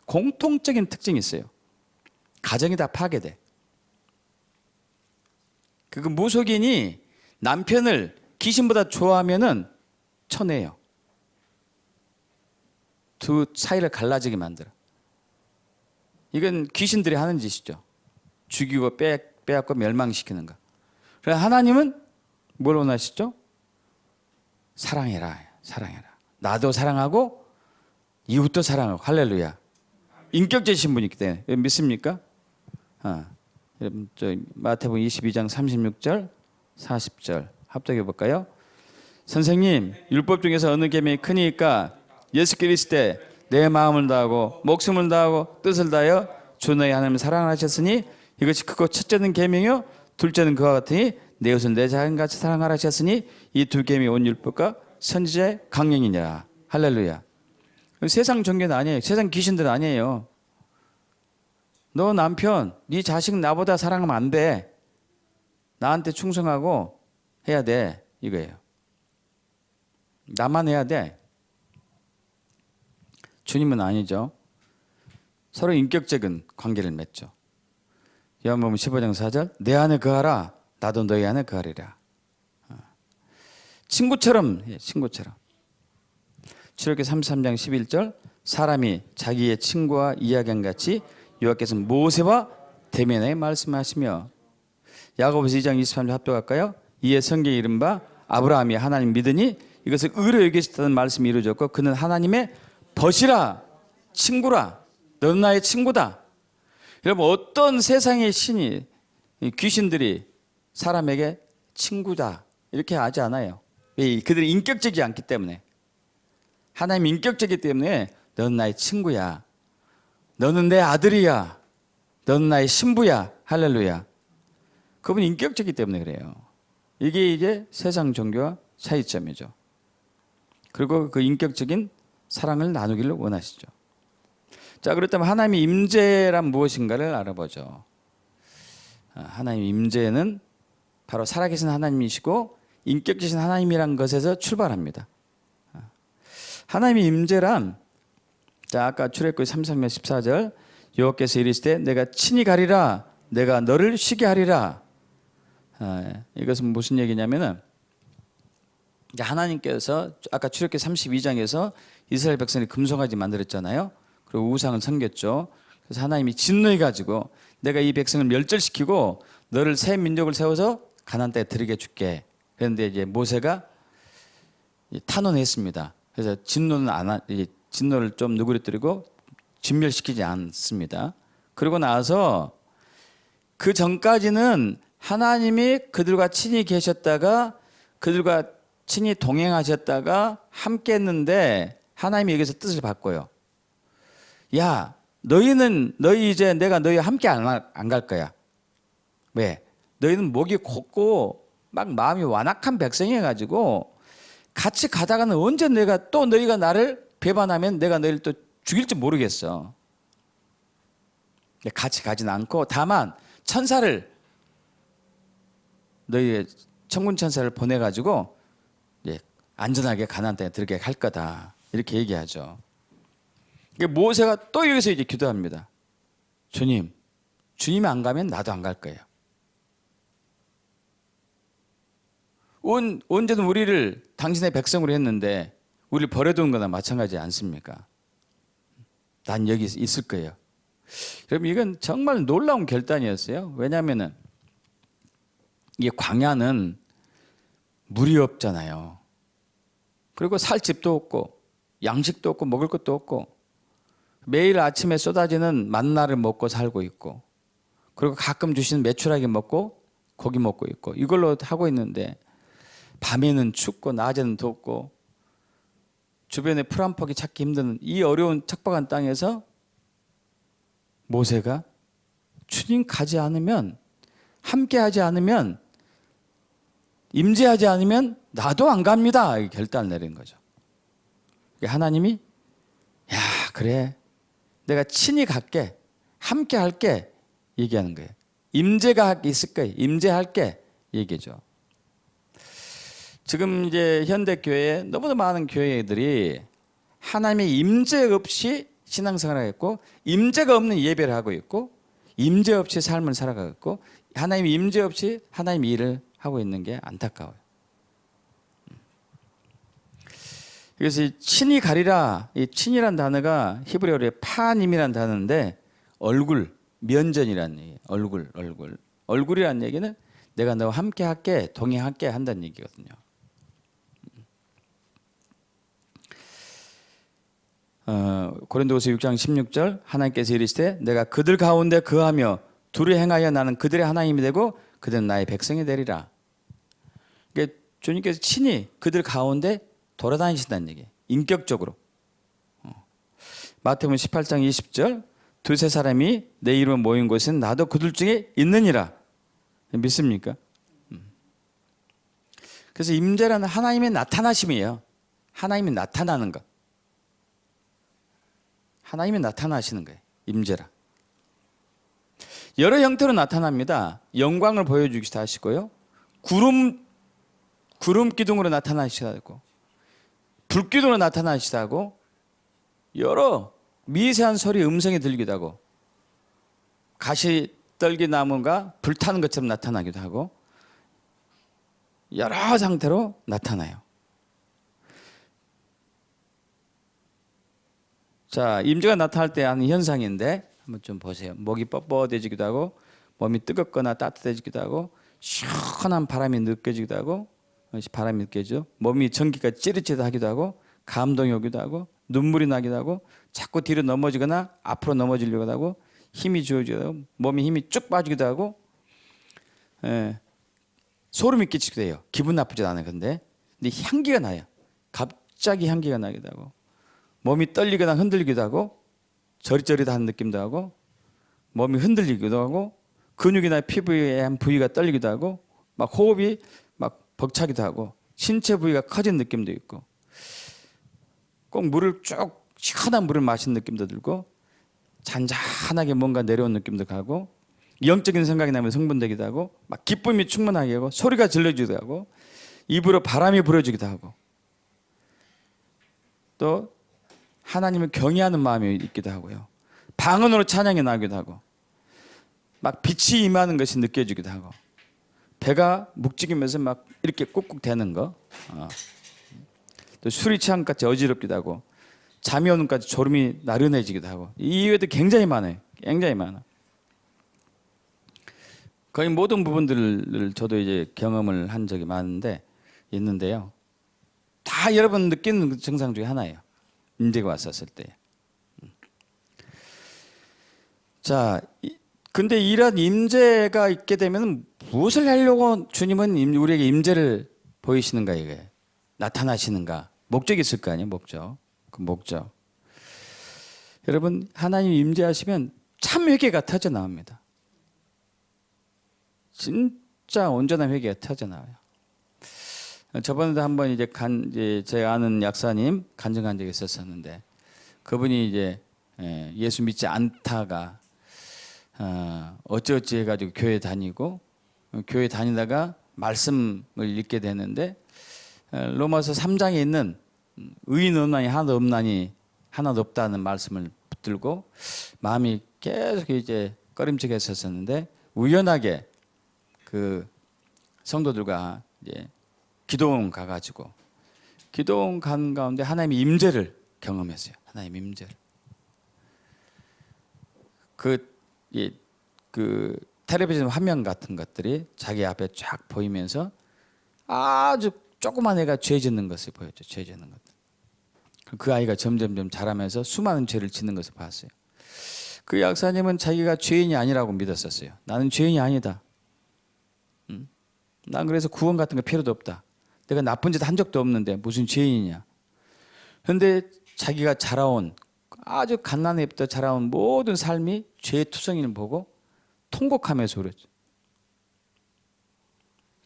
공통적인 특징이 있어요. 가정이 다 파괴돼. 그 무속인이 남편을 귀신보다 좋아하면은 쳐내요. 두 사이를 갈라지게 만들어. 이건 귀신들이 하는 짓이죠. 죽이고 빼앗고 멸망시키는 거. 그래서 하나님은 뭘 원하시죠? 사랑해라. 나도 사랑하고 이웃도 사랑하고. 할렐루야. 인격제신 분이기 때문에. 믿습니까? 여러분, 마태복음 22장 36절 40절 합독해 볼까요? 선생님, 율법 중에서 어느 계명이 크니까? 예수께서 이르시되 내 마음을 다하고 목숨을 다하고 뜻을 다하여 주 너희 하나님을 사랑하셨으니 이것이 크고 첫째는 계명이요 둘째는 그와 같으니 내 이웃을 내 자신같이 사랑하라 하셨으니 이 두 계명이 온 율법과 선지자의 강령이니라. 할렐루야. 세상 종교는 아니에요. 세상 귀신들은 아니에요. 너 남편, 네 자식 나보다 사랑하면 안 돼. 나한테 충성하고 해야 돼. 이거예요. 나만 해야 돼. 주님은 아니죠. 서로 인격적인 관계를 맺죠. 요한복음 15장 4절 내 안에 거하라 나도 너희 안에 거하리라. 친구처럼. 출애굽기 33장 11절 사람이 자기의 친구와 이야기한 같이 여호와께서 모세와 대면에 말씀하시며. 야고보서 2장 23절 합독할까요? 이에 성경에 이른바 아브라함이 하나님 믿으니 이것을 의로 여기셨다는 말씀이 이루어졌고 그는 하나님의 벗이라 친구라. 너는 나의 친구다. 여러분, 어떤 세상의 신이 귀신들이 사람에게 친구다 이렇게 하지 않아요. 왜? 그들이 인격적이지 않기 때문에. 하나님이 인격적이기 때문에 너는 나의 친구야. 너는 내 아들이야. 너는 나의 신부야. 할렐루야. 그분이 인격적이기 때문에 그래요. 이게 이제 세상 종교와 차이점이죠. 그리고 그 인격적인 사랑을 나누기를 원하시죠. 자, 그렇다면 하나님의 임재란 무엇인가를 알아보죠. 하나님의 임재는 바로 살아계신 하나님이시고 인격적이신 하나님이란 것에서 출발합니다. 하나님의 임재란, 자, 아까 출애굽기 33장 14절 여호와께서 이르시되 내가 친히 가리라 내가 너를 쉬게 하리라. 이것은 무슨 얘기냐면은 하나님께서 아까 출애굽기 32장에서 이스라엘 백성이 금송아지 만들었잖아요. 그리고 우상을 섬겼죠. 그래서 하나님이 진노해 가지고 내가 이 백성을 멸절시키고 너를 새 민족을 세워서 가나안 땅에 들이게 줄게. 그런데 이제 모세가 탄원했습니다. 그래서 진노를 좀 누그러뜨리고 진멸시키지 않습니다. 그러고 나서 그 전까지는 하나님이 그들과 친히 계셨다가 그들과 친히 동행하셨다가 함께 했는데 하나님이 여기서 뜻을 바꿔요. 야, 너희 이제 내가 너희 함께 안 갈 거야. 왜? 너희는 목이 곱고 막 마음이 완악한 백성이어가지고 같이 가다가는 언제 너희가 나를 배반하면 내가 너희를 또 죽일지 모르겠어. 같이 가진 않고 다만 너희의 천군 천사를 보내가지고 안전하게 가나안 땅에 들어가게 할 거다. 이렇게 얘기하죠. 모세가 또 여기서 이제 기도합니다. 주님이 안 가면 나도 안 갈 거예요. 언제든 우리를 당신의 백성으로 했는데 우리를 버려둔 거나 마찬가지 않습니까? 난 여기 있을 거예요. 그럼 이건 정말 놀라운 결단이었어요. 왜냐하면 이 광야는 물이 없잖아요. 그리고 살 집도 없고 양식도 없고 먹을 것도 없고 매일 아침에 쏟아지는 만나를 먹고 살고 있고 그리고 가끔 주시는 메추라기 먹고 고기 먹고 있고 이걸로 하고 있는데 밤에는 춥고 낮에는 덥고 주변에 풀 한 포기 찾기 힘든 이 어려운 척박한 땅에서 모세가 주님 가지 않으면 함께 하지 않으면 임재하지 않으면 나도 안 갑니다. 결단을 내린 거죠. 하나님이 야 그래 내가 친히 갈게 함께 할게 얘기하는 거예요. 임재가 있을 거예요. 임재할게 얘기죠. 지금 이제 현대 교회에 너무나 많은 교회들이 하나님의 임재 없이 신앙생활을 했고 임재가 없는 예배를 하고 있고 임재 없이 삶을 살아가고 있고 하나님의 임재 없이 하나님의 일을 하고 있는 게 안타까워요. 그래서 이 친히 가리라, 이 친이란 단어가 히브리어로 파님이란 단어인데 얼굴, 면전이라는 얘기예요. 얼굴이라는 얘기는 내가 너와 함께 할게, 동행할게 한다는 얘기거든요. 고린도후서 6장 16절 하나님께서 이르시되 내가 그들 가운데 거하며 둘이 행하여 나는 그들의 하나님이 되고 그들은 나의 백성이 되리라. 그러니까 주님께서 친히 그들 가운데 돌아다니신다는 얘기예요. 인격적으로. 마태복음 18장 20절 두세 사람이 내 이름으로 모인 곳은 나도 그들 중에 있느니라. 믿습니까? 그래서 임재라는 하나님의 나타나심이에요. 하나님이 나타나는 것. 하나님이 나타나시는 거예요. 임재라. 여러 형태로 나타납니다. 영광을 보여주기도 하시고요. 구름 기둥으로 나타나시기도 하고 불기둥으로 나타나시기도 하고 여러 미세한 소리 음성이 들리기도 하고 가시떨기 나무가 불타는 것처럼 나타나기도 하고 여러 상태로 나타나요. 자, 임재가 나타날 때 하는 현상인데 한번 좀 보세요. 목이 뻣뻣해지기도 하고 몸이 뜨겁거나 따뜻해지기도 하고 시원한 바람이 느껴지기도 하고 바람이 느껴지죠. 몸이 전기가 찌릿찌릿하기도 하고 감동이 오기도 하고 눈물이 나기도 하고 자꾸 뒤로 넘어지거나 앞으로 넘어지려고 하고 힘이 주어지기도 하고 몸에 힘이 쭉 빠지기도 하고 소름이 끼치기도 해요. 기분 나쁘지 않아요. 근데 향기가 나요. 갑자기 향기가 나기도 하고 몸이 떨리거나 흔들리기도 하고 저릿저릿한 느낌도 하고 몸이 흔들리기도 하고 근육이나 피부의 한 부위가 떨리기도 하고 막 호흡이 막 벅차기도 하고 신체 부위가 커진 느낌도 있고 꼭 물을 쭉 시원한 물을 마신 느낌도 들고 잔잔하게 뭔가 내려온 느낌도 가고 영적인 생각이 나면 흥분되기도 하고 막 기쁨이 충만하게 하고 소리가 질러지기도 하고 입으로 바람이 불어지기도 하고 또 하나님을 경외하는 마음이 있기도 하고요. 방언으로 찬양이 나기도 하고 막 빛이 임하는 것이 느껴지기도 하고 배가 묵직이면서 막 이렇게 꾹꾹 대는 거 또 술이 취한 것 같이 어지럽기도 하고 잠이 오는 것까지 졸음이 나른해지기도 하고 이 외에도 굉장히 많아요. 굉장히 많아. 거의 모든 부분들을 저도 이제 경험을 한 적이 있는데요. 다 여러분 느끼는 증상 중에 하나예요. 임재가 왔었을 때. 자, 근데 이런 임재가 있게 되면 무엇을 하려고 주님은 우리에게 임재를 보이시는가 이게 나타나시는가 목적이 있을 거 아니에요. 목적. 그 목적. 여러분 하나님 임재하시면 참 회개가 터져 나옵니다. 진짜 온전한 회개가 터져 나와요. 저번에도 한번 이제 제가 아는 약사님 간증한 적이 있었었는데 그분이 이제 예수 믿지 않다가 어찌어찌 해가지고 교회 다니고 교회 다니다가 말씀을 읽게 되는데 로마서 3장에 있는 의인 없나니 하나도 없다는 말씀을 붙들고 마음이 계속 이제 꺼림칙했었는데 우연하게 그 성도들과 이제 기도원 가가지고 기도원 간 가운데 하나님의 임재를 경험했어요. 하나님의 임재를. 그 텔레비전 화면 같은 것들이 자기 앞에 쫙 보이면서 아주 조그만 애가 죄 짓는 것을 보였죠. 죄 짓는 것. 그 아이가 점점점 자라면서 수많은 죄를 짓는 것을 봤어요. 그 약사님은 자기가 죄인이 아니라고 믿었었어요. 나는 죄인이 아니다. 난 그래서 구원 같은 거 필요도 없다. 내가 나쁜 짓 한 적도 없는데 무슨 죄인이냐. 그런데 자기가 자라온 아주 갓난애부터 자라온 모든 삶이 죄의 투성이를 보고 통곡하면서 그랬죠.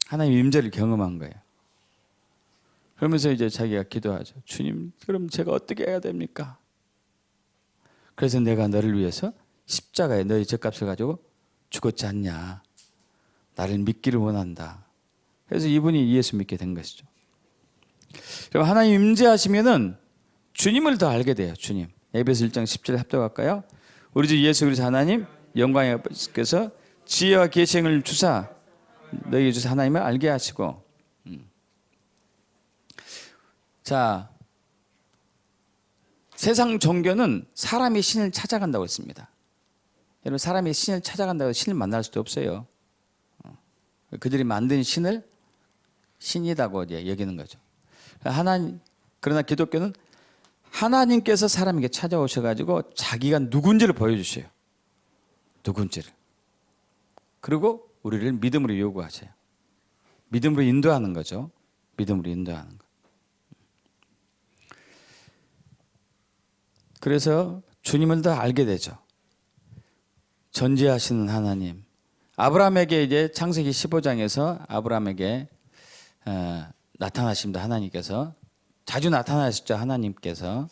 하나님의 임재를 경험한 거예요. 그러면서 이제 자기가 기도하죠. 주님, 그럼 제가 어떻게 해야 됩니까? 그래서 내가 너를 위해서 십자가에 너의 죗값을 가지고 죽었지 않냐. 나를 믿기를 원한다. 그래서 이분이 예수 믿게 된 것이죠. 그럼 하나님 임재하시면은 주님을 더 알게 돼요. 주님. 에베소 1장 10절 합독할까요? 우리 주 예수 그리스도 하나님 영광의 아버지께서 지혜와 계시를 주사 너희에게 주사 하나님을 알게 하시고 자 세상 종교는 사람이 신을 찾아간다고 했습니다. 여러분 사람이 신을 찾아간다고 해서 신을 만날 수도 없어요. 그들이 만든 신을 신이라고 여기는 거죠. 그러나 기독교는 하나님께서 사람에게 찾아오셔가지고 자기가 누군지를 보여주셔요. 누군지를. 그리고 우리를 믿음으로 요구하세요. 믿음으로 인도하는 거죠. 믿음으로 인도하는 거. 그래서 주님을 더 알게 되죠. 전지하시는 하나님. 아브라함에게 이제 창세기 15장에서 아브라함에게 나타나십니다. 하나님께서. 자주 나타나셨죠. 하나님께서.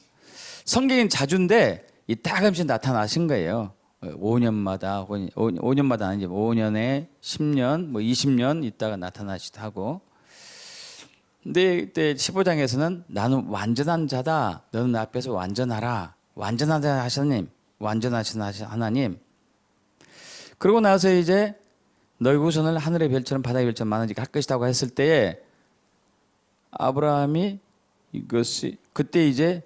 성경은 자주인데 이따금씩 나타나신 거예요. 5년마다 5년마다 아니지 5년에 10년 뭐 20년 있다가 나타나시기도 하고. 근데 이때 15장에서는 나는 완전한 자다. 너는 나 앞에서 완전하라. 완전하다 하시는 완전하신 하나님. 그러고 나서 이제 너희 후손을 하늘의 별처럼 바다의 별처럼 많아지게 할 것이라고 했을 때에 아브라함이 이것이 그때 이제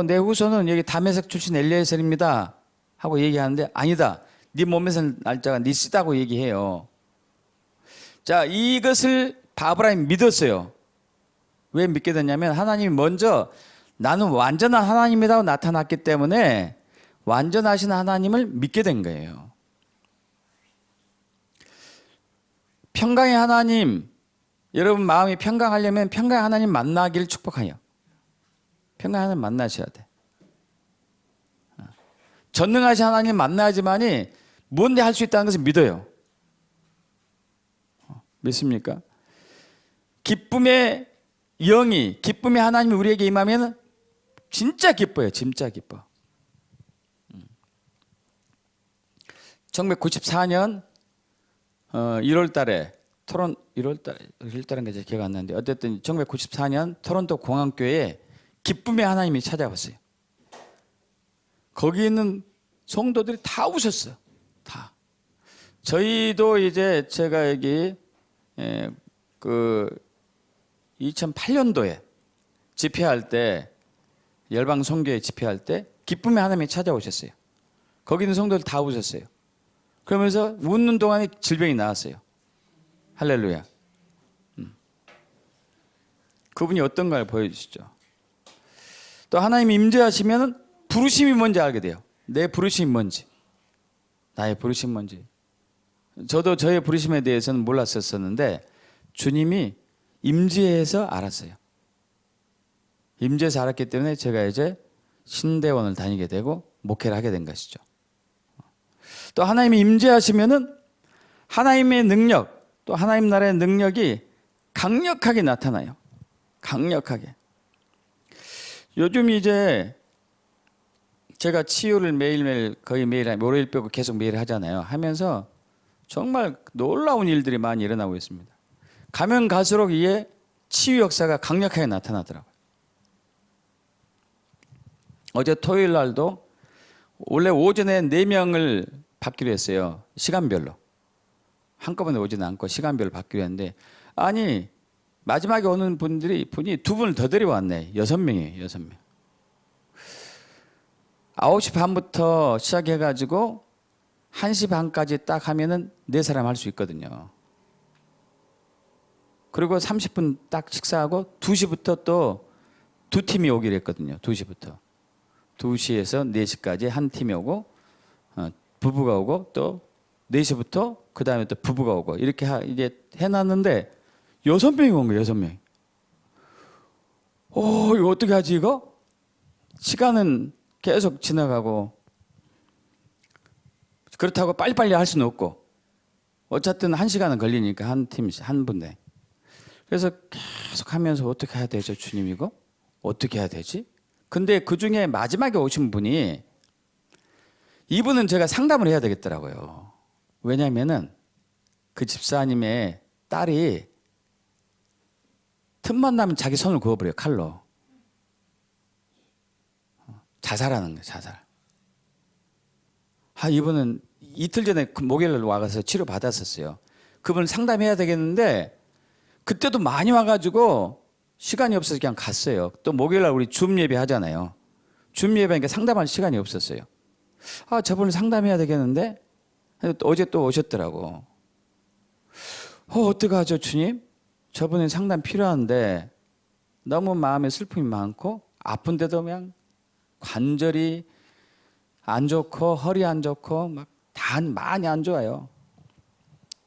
내 후손은 여기 다메섹 출신 엘리에셀입니다 하고 얘기하는데 아니다. 네 몸에서 날짜가 네 씨다고 얘기해요. 자, 이것을 아브라함이 믿었어요. 왜 믿게 됐냐면 하나님이 먼저 나는 완전한 하나님이라고 나타났기 때문에 완전하신 하나님을 믿게 된 거예요. 평강의 하나님, 여러분 마음이 평강하려면 평강의 하나님 만나기를 축복해요. 평강의 하나님 만나셔야 돼. 전능하신 하나님 만나야지만이 뭔데 할 수 있다는 것을 믿어요. 믿습니까? 기쁨의 영이, 기쁨의 하나님이 우리에게 임하면 진짜 기뻐요. 진짜 기뻐. 1994년 1월 달에 1월 달인가 제 기억 안 나는데 어쨌든 1994년 토론토 공항교회에 기쁨의 하나님이 찾아왔어요. 거기 있는 성도들이 다 웃었어요. 다. 저희도 이제 제가 여기 그 2008년도에 집회할 때 열방 선교회 집회할 때 기쁨의 하나님이 찾아오셨어요. 거기 있는 성도들 다 웃었어요. 그러면서 웃는 동안에 질병이 나왔어요. 할렐루야. 그분이 어떤가를 보여주시죠. 또 하나님이 임재하시면 부르심이 뭔지 알게 돼요. 내 부르심이 뭔지, 나의 부르심이 뭔지. 저도 저의 부르심에 대해서는 몰랐었는데 주님이 임재해서 알았어요. 임재해서 알았기 때문에 제가 이제 신대원을 다니게 되고 목회를 하게 된 것이죠. 또 하나님이 임재하시면은 하나님의 능력, 또 하나님 나라의 능력이 강력하게 나타나요. 강력하게. 요즘 이제 제가 치유를 매일매일, 거의 매일, 월요일 빼고 계속 매일 하잖아요. 하면서 정말 놀라운 일들이 많이 일어나고 있습니다. 가면 갈수록 이게 치유 역사가 강력하게 나타나더라고요. 어제 토요일 날도 원래 오전에 4명을 받기로 했어요. 시간별로. 한꺼번에 오지는 않고 시간별로 받기로 했는데, 아니 마지막에 오는 분이 2분을 더 데려왔네. 6명이에요. 6명. 9시 반부터 시작해가지고 1시 반까지 딱 하면은 4사람 할 수 있거든요. 그리고 30분 딱 식사하고 2시부터 또 2팀이 오기로 했거든요. 2시부터. 2시에서 4시까지 한 팀이 오고, 부부가 오고, 또 4시부터 그 다음에 또 부부가 오고, 이렇게 이제 해놨는데 6명이 온 거예요. 6명이. 이거 어떻게 하지 이거? 시간은 계속 지나가고, 그렇다고 빨리빨리 할 수는 없고, 어쨌든 1시간은 걸리니까 한 팀, 한 분에. 그래서 계속 하면서 어떻게 해야 되죠, 주님 이거? 어떻게 해야 되지? 근데 그 중에 마지막에 오신 분이, 이분은 제가 상담을 해야 되겠더라고요. 왜냐면은 그 집사님의 딸이 틈만 나면 자기 손을 그어버려요, 칼로. 자살하는 거예요, 자살. 이분은 이틀 전에 목요일날 와서 치료 받았었어요. 그분 상담해야 되겠는데, 그때도 많이 와가지고 시간이 없어서 그냥 갔어요. 또 목요일날 우리 줌 예배 하잖아요. 줌 예배니까 상담할 시간이 없었어요. 저분을 상담해야 되겠는데, 어제 또 오셨더라고. 어떡하죠, 주님? 저분은 상담 필요한데 너무 마음에 슬픔이 많고, 아픈데도 그냥 관절이 안 좋고 허리 안 좋고 막 다 많이 안 좋아요.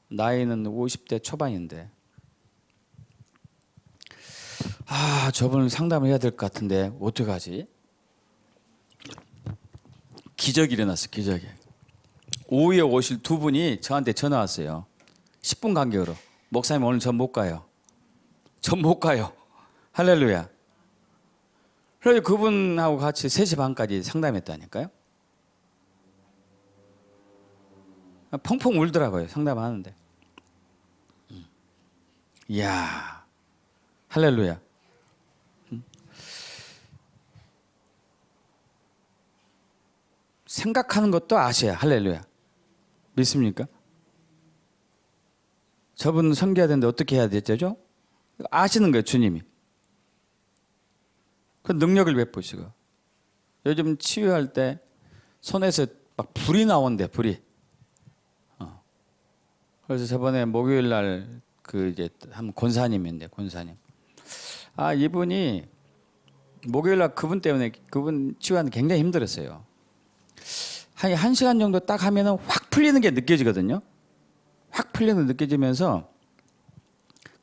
나이는 50대 초반인데. 저분을 상담을 해야 될 것 같은데 어떡하지? 기적이 일어났어, 기적이. 오후에 오실 2분이 저한테 전화 왔어요. 10분 간격으로. 목사님 오늘 전 못 가요. 전 못 가요. 할렐루야. 그래서 그분하고 같이 3시 반까지 상담했다니까요. 펑펑 울더라고요, 상담하는데. 이야, 할렐루야. 생각하는 것도 아셔야, 할렐루야. 믿습니까? 저분 섬겨야 되는데 어떻게 해야 되죠? 아시는 거예요, 주님이. 그 능력을 베푸시고. 요즘 치유할 때 손에서 막 불이 나온대, 불이. 그래서 저번에 목요일 날 이제 한 권사님인데, 권사님. 이분이 목요일 날 그분 때문에, 그분 치유하는데 굉장히 힘들었어요. 한 1시간 정도 딱 하면은 확 풀리는 게 느껴지거든요. 확 풀리는 게 느껴지면서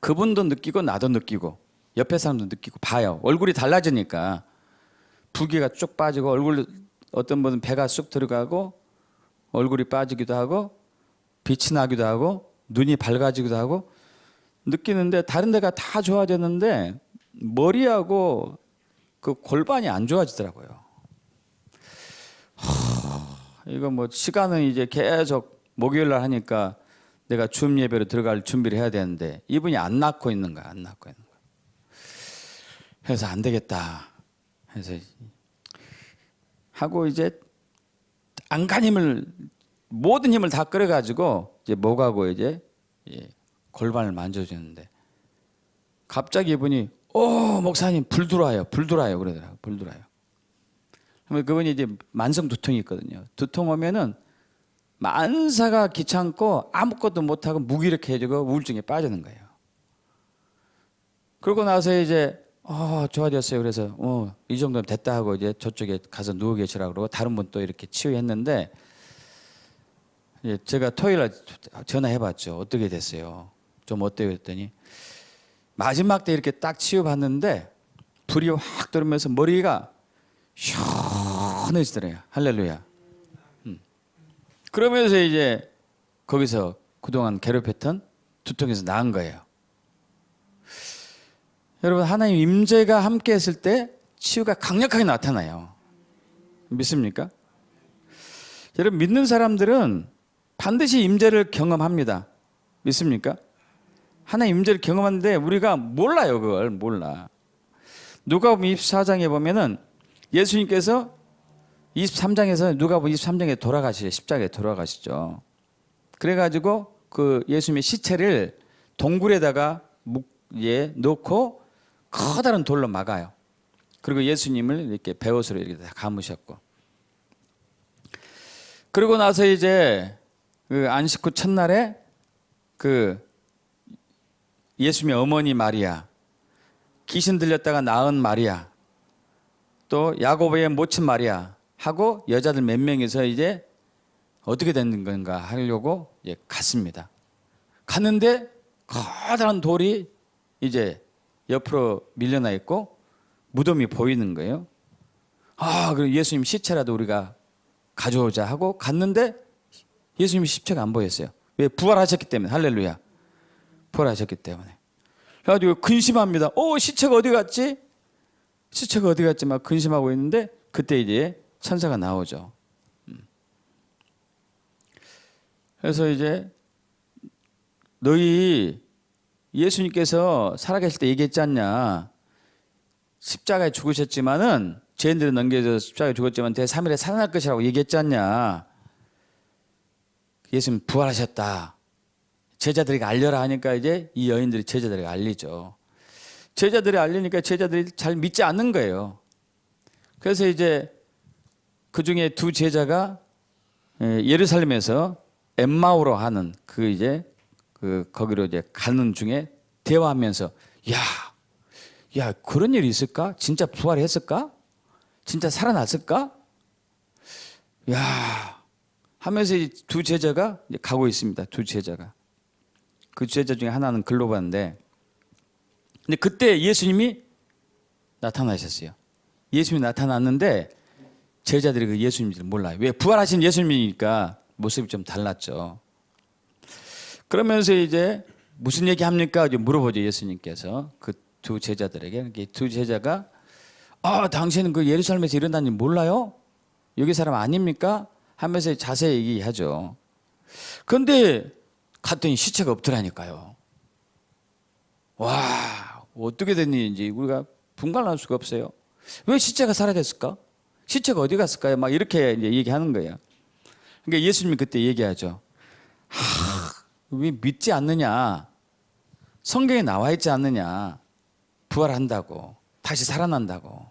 그분도 느끼고 나도 느끼고 옆에 사람도 느끼고 봐요. 얼굴이 달라지니까 붓기가 쭉 빠지고, 얼굴 어떤 분은 배가 쑥 들어가고 얼굴이 빠지기도 하고 빛이 나기도 하고 눈이 밝아지기도 하고 느끼는데, 다른 데가 다 좋아졌는데 머리하고 그 골반이 안 좋아지더라고요. 이거 뭐 시간은 이제 계속 목요일 날 하니까 내가 줌 예배로 들어갈 준비를 해야 되는데 이분이 안 낫고 있는 거야, 안 낫고 있는 거야. 그래서 안 되겠다 해서 하고, 이제 안간 모든 힘을 다 끌어가지고 이제 목하고 이제 골반을 만져주는데, 갑자기 이분이 목사님 불 들어와요, 불 들어와요 그러더라고요. 불 들어와요. 그러면 그분이 이제 만성 두통이 있거든요. 두통 오면은 만사가 귀찮고 아무것도 못하고 무기력해지고 우울증에 빠지는 거예요. 그러고 나서 이제 좋아졌어요. 그래서 이 정도면 됐다 하고 이제 저쪽에 가서 누워 계시라고 그러고 다른 분 또 이렇게 치유했는데 이제 제가 토요일 날 전화해봤죠. 어떻게 됐어요? 좀 어때요? 했더니 마지막 때 이렇게 딱 치유받는데 불이 확 들어오면서 머리가 시원해지더래요. 할렐루야. 그러면서 이제 거기서 그동안 괴롭혔던 두통에서 나은 거예요. 여러분, 하나님 임재가 함께 했을 때 치유가 강력하게 나타나요. 믿습니까? 여러분, 믿는 사람들은 반드시 임재를 경험합니다. 믿습니까? 하나님 임재를 경험하는데 우리가 몰라요. 그걸 몰라. 누가복음 24장에 보면은 예수님께서 23장에서 누가복음 23장에 돌아가시죠. 십자가에 돌아가시죠. 그래가지고 그 예수님의 시체를 동굴에다가 넣고 커다란 돌로 막아요. 그리고 예수님을 이렇게 베옷으로 이렇게 다 감으셨고. 그러고 나서 이제 그 안식 후 첫날에 그 예수님의 어머니 마리아, 귀신 들렸다가 나은 마리아, 또 야고보의 모친 마리아 하고 여자들 몇 명이서 이제 어떻게 되는 건가 하려고 이제 갔습니다. 갔는데 커다란 돌이 이제 옆으로 밀려나 있고 무덤이 보이는 거예요. 그럼 예수님 시체라도 우리가 가져오자 하고 갔는데 예수님 시체가 안 보였어요. 왜? 부활하셨기 때문에. 할렐루야. 부활하셨기 때문에. 그래가지고 근심합니다. 시체가 어디 갔지? 시체가 어디 갔지? 막 근심하고 있는데 그때 이제 천사가 나오죠. 그래서 이제 너희 예수님께서 살아계실 때 얘기했지 않냐? 십자가에 죽으셨지만은 죄인들은 넘겨져 십자가에 죽었지만 제3일에 살아날 것이라고 얘기했지 않냐? 예수님 부활하셨다. 제자들에게 알려라 하니까 이제 이 여인들이 제자들에게 알리죠. 제자들이 알리니까 제자들이 잘 믿지 않는 거예요. 그래서 이제 그 중에 두 제자가 예루살렘에서 엠마오로 하는 거기로 이제 가는 중에 대화하면서 야, 그런 일이 있을까? 진짜 부활했을까? 진짜 살아났을까? 야, 하면서 이 두 제자가 이제 가고 있습니다. 두 제자가. 그 제자 중에 하나는 글로바인데, 근데 그때 예수님이 나타나셨어요. 예수님이 나타났는데 제자들이 그 예수님인지를 몰라요. 왜? 부활하신 예수님이니까 모습이 좀 달랐죠. 그러면서 이제 무슨 얘기 합니까? 물어보죠. 예수님께서 그 두 제자들에게. 두 제자가 당신은 그 예루살렘에서 일어난 일 몰라요? 여기 사람 아닙니까? 하면서 자세히 얘기하죠. 그런데 갔더니 시체가 없더라니까요. 와, 어떻게 된 일인지 우리가 분간할 수가 없어요. 왜 시체가 사라졌을까? 시체가 어디 갔을까요? 막 이렇게 이제 얘기하는 거예요. 그러니까 예수님이 그때 얘기하죠. 왜 믿지 않느냐? 성경에 나와 있지 않느냐? 부활한다고, 다시 살아난다고.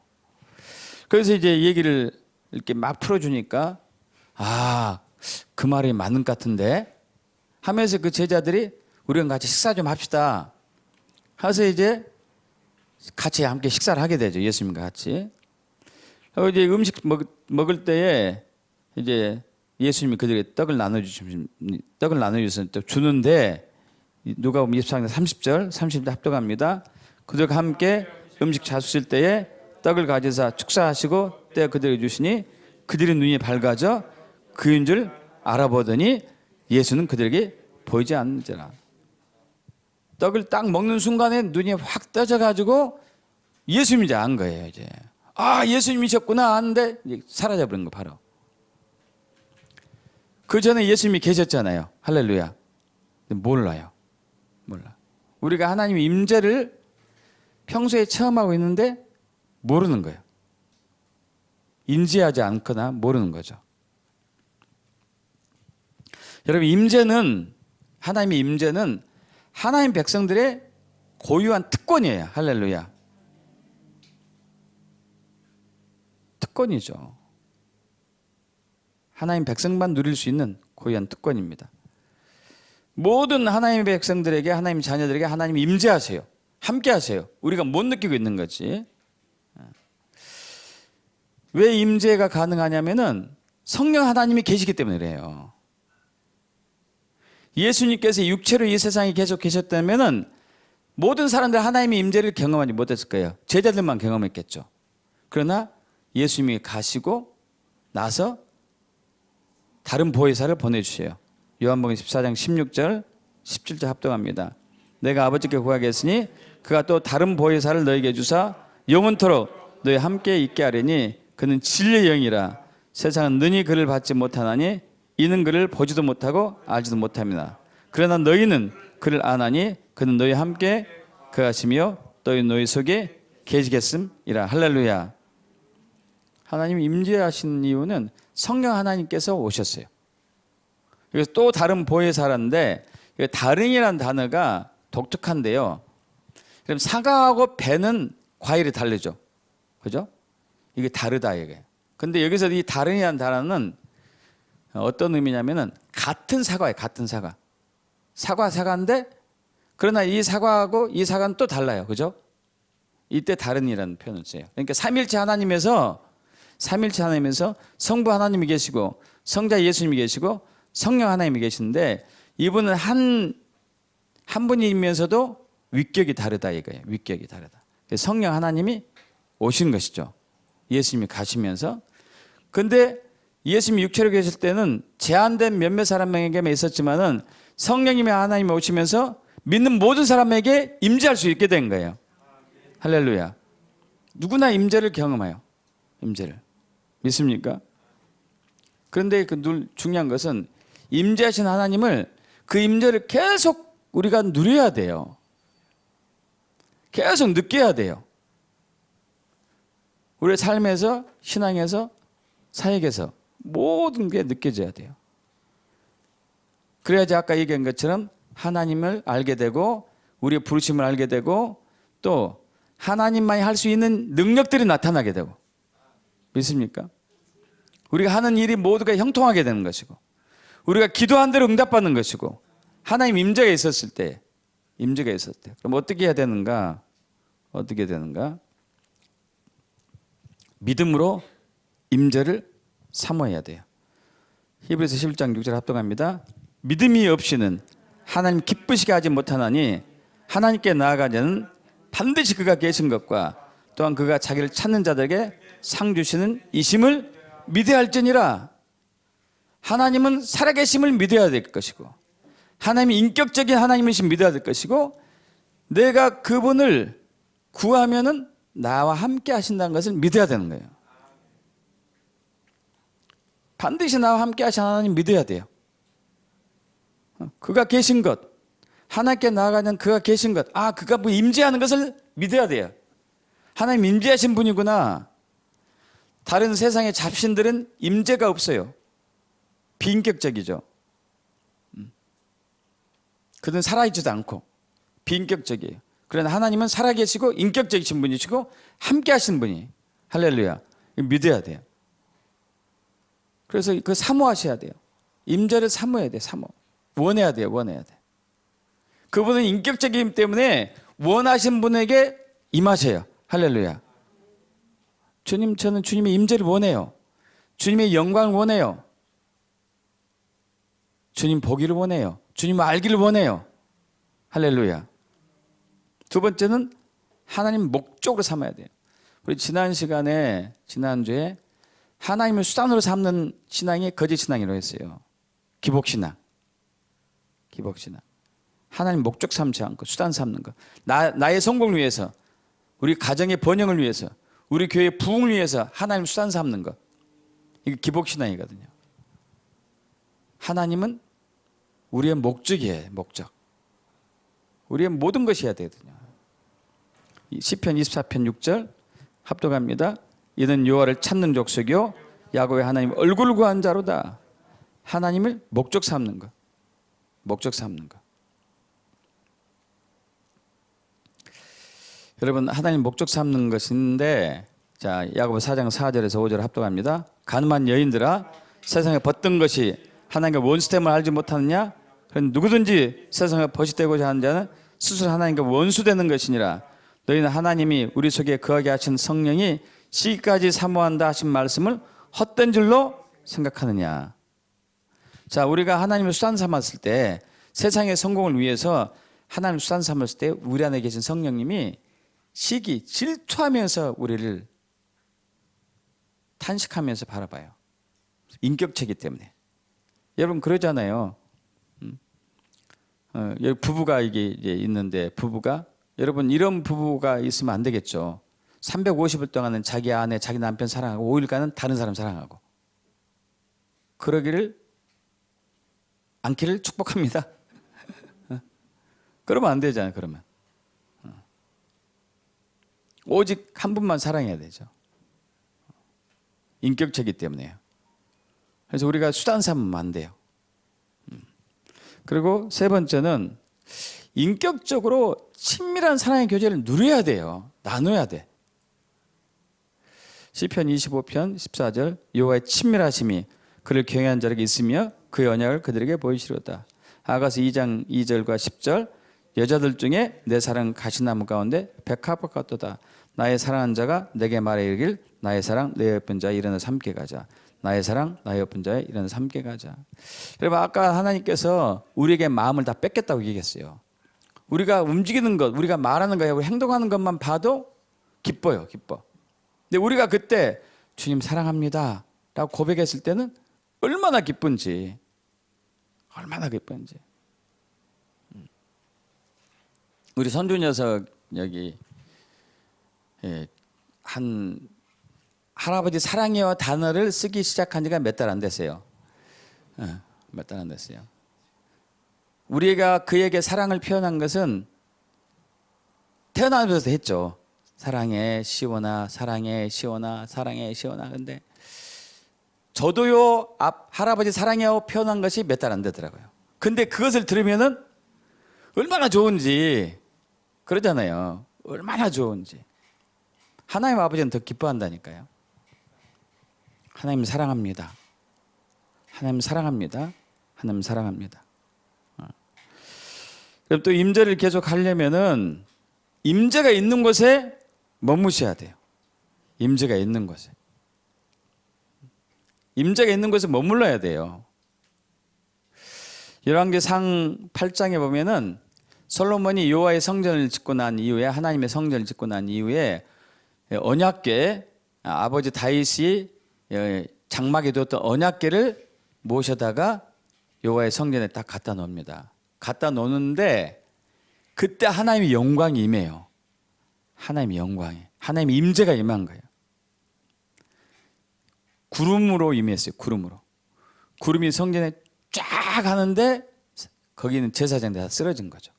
그래서 이제 얘기를 이렇게 막 풀어주니까 그 말이 맞는 것 같은데 하면서 그 제자들이 우리랑 같이 식사 좀 합시다. 해서 이제 같이 함께 식사를 하게 되죠. 예수님과 같이. 그리고 이제 음식 먹을 때에 이제 예수님이 그들에게 떡을 나눠주셔서 주는데 누가복음 24장 30절, 30절 합독합니다. 그들과 함께 음식 잡수실 때에 떡을 가져서 축사하시고 떼어 그들에게 주시니 그들의 눈이 밝아져 그인 줄 알아보더니 예수는 그들에게 보이지 않는지라. 떡을 딱 먹는 순간에 눈이 확 떠져가지고 예수님인지 안 거예요. 이제 예수님이셨구나 하는데 사라져버린 거 바로. 그 전에 예수님이 계셨잖아요. 할렐루야. 몰라요. 몰라. 우리가 하나님의 임재를 평소에 체험하고 있는데 모르는 거예요. 인지하지 않거나 모르는 거죠. 여러분, 하나님의 임재는 하나님 백성들의 고유한 특권이에요. 할렐루야. 특권이죠. 하나님 백성만 누릴 수 있는 고유한 특권입니다. 모든 하나님의 백성들에게, 하나님 자녀들에게 하나님이 임재하세요. 함께 하세요. 우리가 못 느끼고 있는 거지. 왜 임재가 가능하냐면은 성령 하나님이 계시기 때문에 그래요. 예수님께서 육체로 이 세상에 계속 계셨다면은 모든 사람들 하나님의 임재를 경험하지 못했을 거예요. 제자들만 경험했겠죠. 그러나 예수님이 가시고 나서 다른 보혜사를 보내주세요. 요한복음 14장 16절 17절 합동합니다. 내가 아버지께 구하겠으니 그가 또 다른 보혜사를 너에게 주사 영원토록 너희 함께 있게 하리니 그는 진리의 영이라. 세상은 능히 그를 받지 못하나니 이는 그를 보지도 못하고 알지도 못합니다. 그러나 너희는 그를 아나니 그는 너희 함께 거하시며 또는 너희 속에 계시겠음이라. 할렐루야. 하나님 임재하신 이유는 성령 하나님께서 오셨어요. 그래서 또 다른 보혜사라는데 다른이라는 단어가 독특한데요. 그럼 사과하고 배는 과일이 다르죠. 그죠? 이게 다르다 이게. 근데 여기서 이 다른이라는 단어는 어떤 의미냐면은 같은 사과예요. 같은 사과. 사과인데 그러나 이 사과하고 이 사과는 또 달라요. 그죠? 이때 다른이라는 표현을 써요. 그러니까 삼일체 하나님에서 성부 하나님이 계시고 성자 예수님이 계시고 성령 하나님이 계시는데 이분은 한 분이면서도 위격이 다르다 이거예요. 위격이 다르다. 성령 하나님이 오신 것이죠. 예수님이 가시면서. 근데 예수님이 육체로 계실 때는 제한된 몇몇 사람에게만 있었지만은 성령님이 하나님이 오시면서 믿는 모든 사람에게 임재할 수 있게 된 거예요. 할렐루야. 누구나 임재를 경험해요. 임재를. 믿습니까? 그런데 그 중요한 것은 임재하신 하나님을 그 임재를 계속 우리가 누려야 돼요. 계속 느껴야 돼요. 우리의 삶에서, 신앙에서, 사역에서 모든 게 느껴져야 돼요. 그래야지 아까 얘기한 것처럼 하나님을 알게 되고 우리의 부르심을 알게 되고 또 하나님만이 할 수 있는 능력들이 나타나게 되고. 믿습니까? 우리가 하는 일이 모두가 형통하게 되는 것이고 우리가 기도한 대로 응답받는 것이고 하나님 임재가 있었을 때 그럼 어떻게 해야 되는가? 어떻게 되는가? 믿음으로 임재를 사모해야 돼요. 히브리서 11장 6절 합동합니다. 믿음이 없이는 하나님 기쁘시게 하지 못하나니 하나님께 나아가자는 반드시 그가 계신 것과 또한 그가 자기를 찾는 자들에게 상 주시는 이심을 믿어야 할지니라. 하나님은 살아계심을 믿어야 될 것이고 하나님이 인격적인 하나님이신 믿어야 될 것이고 내가 그분을 구하면은 나와 함께 하신다는 것을 믿어야 되는 거예요. 반드시 나와 함께 하신 하나님 믿어야 돼요. 그가 계신 것, 하나님께 나아가는 그가 계신 것, 그가 뭐 임재하는 것을 믿어야 돼요. 하나님 임재하신 분이구나. 다른 세상의 잡신들은 임재가 없어요. 비인격적이죠. 그들은 살아있지도 않고 비인격적이에요. 그러나 하나님은 살아계시고 인격적이신 분이시고 함께 하신 분이. 할렐루야. 믿어야 돼요. 그래서 그 사모하셔야 돼요. 임재를 사모해야 돼요. 원해야 돼요. 원해야 돼. 그분은 인격적이기 때문에 원하신 분에게 임하셔요. 할렐루야. 주님, 저는 주님의 임재를 원해요. 주님의 영광을 원해요. 주님 보기를 원해요. 주님 알기를 원해요. 할렐루야. 두 번째는 하나님 목적으로 삼아야 돼요. 우리 지난주에 하나님을 수단으로 삼는 신앙이 거짓 신앙이라고 했어요. 기복신앙. 하나님 목적 삼지 않고 수단 삼는 거. 나의 성공을 위해서, 우리 가정의 번영을 위해서, 우리 교회의 부흥을 위해서 하나님 수단 삼는 거. 이게 기복신앙이거든요. 하나님은 우리의 목적이에요. 목적. 우리의 모든 것이 해야 되거든요. 시편 24편 6절 합독합니다. 이는 여호와를 찾는 족속이요 야곱의 하나님 얼굴을 구한 자로다. 하나님을 목적 삼는 것. 목적 삼는 것. 여러분, 하나님 목적 삼는 것인데, 자, 야고보서 4장 4절에서 5절 합독합니다. 가늠한 여인들아, 세상에 벗던 것이 하나님과 원수됨을 알지 못하느냐? 그런 누구든지 세상에 버시되고자 하는 자는 스스로 하나님과 원수되는 것이니라. 너희는 하나님이 우리 속에 거하게 하신 성령이 시기까지 사모한다 하신 말씀을 헛된 줄로 생각하느냐. 자, 우리가 하나님을 수단 삼았을 때, 세상의 성공을 위해서 하나님을 수단 삼았을 때 우리 안에 계신 성령님이 시기, 질투하면서 우리를 탄식하면서 바라봐요. 인격체이기 때문에. 여러분 그러잖아요. 부부가 이게 있는데, 부부가, 여러분 이런 부부가 있으면 안 되겠죠. 350일 동안은 자기 아내, 자기 남편 사랑하고 5일간은 다른 사람 사랑하고. 그러기를 않기를 축복합니다. 그러면 안 되잖아요. 그러면 오직 한 분만 사랑해야 되죠. 인격체이기 때문에요. 그래서 우리가 수단 삼으면 안 돼요. 그리고 세 번째는 인격적으로 친밀한 사랑의 교제를 누려야 돼요. 나눠야 돼. 시편 25편 14절 여호와의 친밀하심이 그를 경외한 자에게 있으며 그의 언약을 그들에게 보이시로다. 아가서 2장 2절과 10절 여자들 중에 내 사랑 가시나무 가운데 백합과 같도다. 나의 사랑하는 자가 내게 말해 이르길 나의 사랑 내 옆은 자에 일어나서 함께 가자. 나의 사랑 나의 옆은 자에 일어나서 함께 가자. 여러분 아까 하나님께서 우리에게 마음을 다 뺏겠다고 얘기했어요. 우리가 움직이는 것, 우리가 말하는 것, 우리 행동하는 것만 봐도 기뻐요. 기뻐. 근데 우리가 그때 주님 사랑합니다 라고 고백했을 때는 얼마나 기쁜지. 얼마나 기쁜지. 우리 선주 녀석 여기 한 할아버지 사랑해요 단어를 쓰기 시작한 지가 몇 달 안 됐어요. 몇 달 안 됐어요. 우리가 그에게 사랑을 표현한 것은 태어나면서 했죠. 사랑해 시원아, 사랑해 시원아, 사랑해 시원아. 근데 저도요 할아버지 사랑해요 표현한 것이 몇 달 안 되더라고요. 근데 그것을 들으면은 얼마나 좋은지 그러잖아요. 얼마나 좋은지. 하나님 아버지는 더 기뻐한다니까요. 하나님 사랑합니다. 하나님 사랑합니다. 하나님 사랑합니다. 그럼 또 임재를 계속 하려면은 임재가 있는 곳에 머무셔야 돼요. 임재가 있는 곳에. 임재가 있는 곳에 머물러야 돼요. 열왕기상 8장에 보면은 솔로몬이 여호와의 성전을 짓고 난 이후에 하나님의 성전을 짓고 난 이후에 언약궤 아버지 다윗이 장막에 두었던 언약궤를 모셔다가 여호와의 성전에 딱 갖다 놓습니다. 갖다 놓는데 그때 하나님의 영광이 임해요. 하나님의 영광이. 하나님의 임재가 임한 거예요. 구름으로 임했어요. 구름으로. 구름이 성전에 쫙 하는데 거기는 제사장이 다 쓰러진 거죠.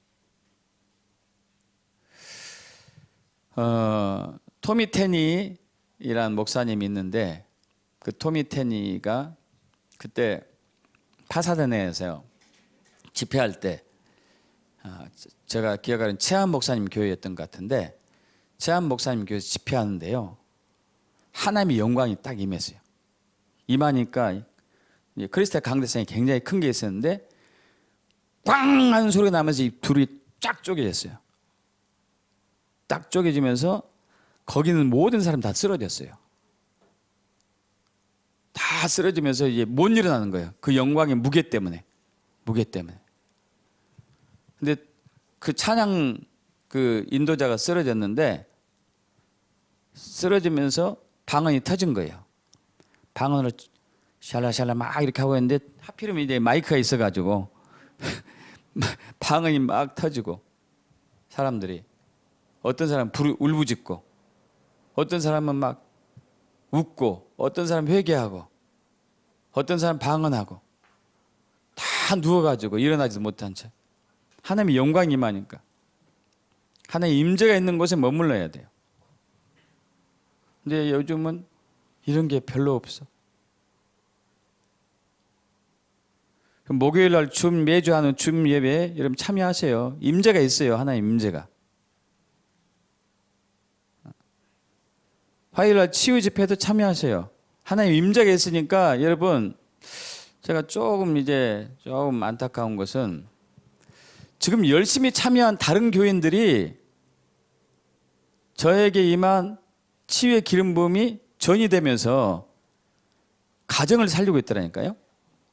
토미 테니이란 목사님이 있는데 그 토미 테니가 그때 파사데나에서요 집회할 때 제가 기억하는 최한 목사님 교회였던 것 같은데 최한 목사님 교회에서 집회하는데요 하나님의 영광이 딱 임했어요. 임하니까 크리스탈 강대상이 굉장히 큰 게 있었는데 꽝 하는 소리가 나면서 이 둘이 쫙 쪼개졌어요. 딱 쪼개지면서 거기는 모든 사람 다 쓰러졌어요. 다 쓰러지면서 이제 못 일어나는 거예요. 그 영광의 무게 때문에. 무게 때문에. 근데 그 찬양 그 인도자가 쓰러졌는데 쓰러지면서 방언이 터진 거예요. 방언으로 샬라샬라 막 이렇게 하고 있는데 하필이면 이제 마이크가 있어가지고 방언이 막 터지고 사람들이 어떤 사람은 울부짖고 어떤 사람은 막 웃고 어떤 사람은 회개하고 어떤 사람은 방언하고 다 누워가지고 일어나지도 못한 채 하나님의 영광이 임하니까 하나님의 임재가 있는 곳에 머물러야 돼요. 근데 요즘은 이런 게 별로 없어. 목요일 날 매주 하는 줌 예배에 여러분 참여하세요. 임재가 있어요. 하나님 임재가. 화요일 날 치유 집회도 참여하세요. 하나님 임재가 있으니까 여러분 제가 조금 안타까운 것은 지금 열심히 참여한 다른 교인들이 저에게 임한 치유의 기름 부음이 전이 되면서 가정을 살리고 있더라니까요.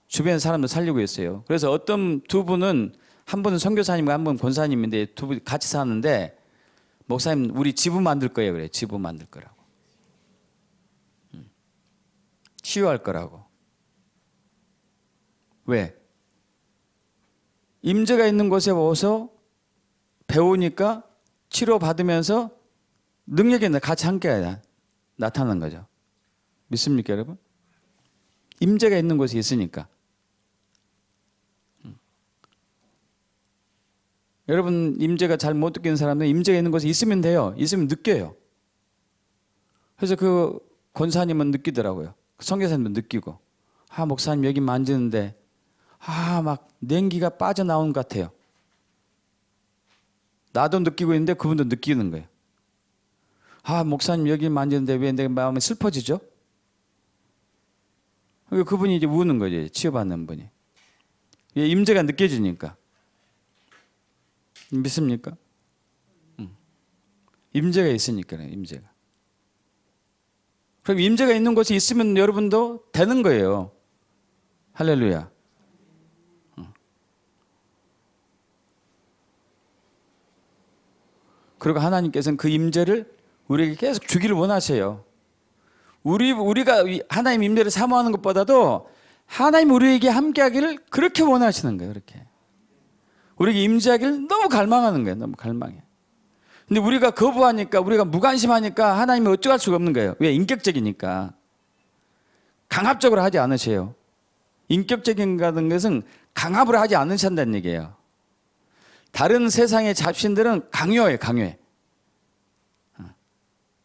주변 사람도 살리고 있어요. 그래서 어떤 두 분은, 한 분은 선교사님과 한 분은 권사님인데 두 분이 같이 사는데, 목사님 우리 지부 만들 거예요. 그래. 지부 만들 거라고. 치유할 거라고. 왜? 임재가 있는 곳에 와서 배우니까 치료받으면서 능력이 같이 함께 나타나는 거죠. 믿습니까, 여러분? 임재가 있는 곳에 있으니까. 여러분, 임재가 잘 못 느끼는 사람은 임재가 있는 곳에 있으면 돼요. 있으면 느껴요. 그래서 그 권사님은 느끼더라고요. 선교사님도 느끼고. 아, 목사님 여기 만지는데 막 냉기가 빠져나오는 것 같아요. 나도 느끼고 있는데 그분도 느끼는 거예요. 아, 목사님 여기 만지는데 왜 내 마음이 슬퍼지죠? 그분이 이제 우는 거죠. 치유받는 분이. 임재가 느껴지니까. 믿습니까? 임재가 있으니까요. 임재가. 그럼 임재가 있는 곳에 있으면 여러분도 되는 거예요. 할렐루야. 그리고 하나님께서는 그 임재를 우리에게 계속 주기를 원하셔요. 우리가 하나님 임재를 사모하는 것보다도 하나님 우리에게 함께하기를 그렇게 원하시는 거예요. 그렇게 우리에게 임재하기를 너무 갈망하는 거예요. 너무 갈망해. 근데 우리가 거부하니까, 우리가 무관심하니까 하나님이 어쩌할 수가 없는 거예요. 왜? 인격적이니까. 강압적으로 하지 않으세요. 인격적인 것은 강압을 하지 않으신다는 얘기예요. 다른 세상의 잡신들은 강요해.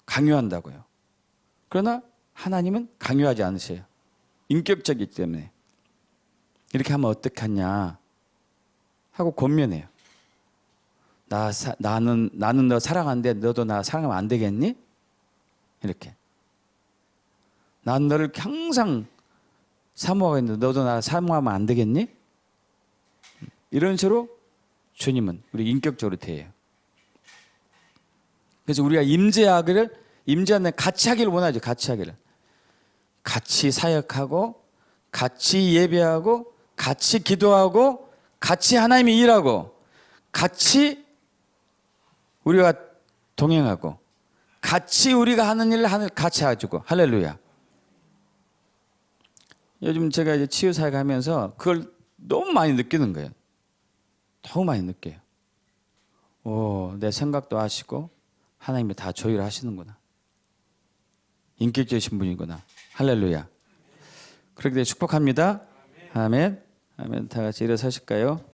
강요한다고요. 그러나 하나님은 강요하지 않으세요. 인격적이기 때문에. 이렇게 하면 어떡하냐 하고 권면해요. 나는 너 사랑하는데 너도 나 사랑하면 안 되겠니? 이렇게. 난 너를 항상 사모하고 있는데 너도 나 사모하면 안 되겠니? 이런 식으로 주님은 우리 인격적으로 대해요. 그래서 우리가 임재하는 같이 하기를 원하죠. 같이 하기를. 같이 사역하고, 같이 예배하고, 같이 기도하고, 같이 하나님이 일하고, 같이 우리가 동행하고, 같이 우리가 하는 일을 같이 해주고. 할렐루야. 요즘 제가 이제 치유사역 하면서 그걸 너무 많이 느끼는 거예요. 너무 많이 느껴요. 내 생각도 하시고 하나님이 다 조율하시는구나. 인격적이신 분이구나. 할렐루야. 그렇게 축복합니다. 아멘. 아멘. 다 같이 일어서실까요?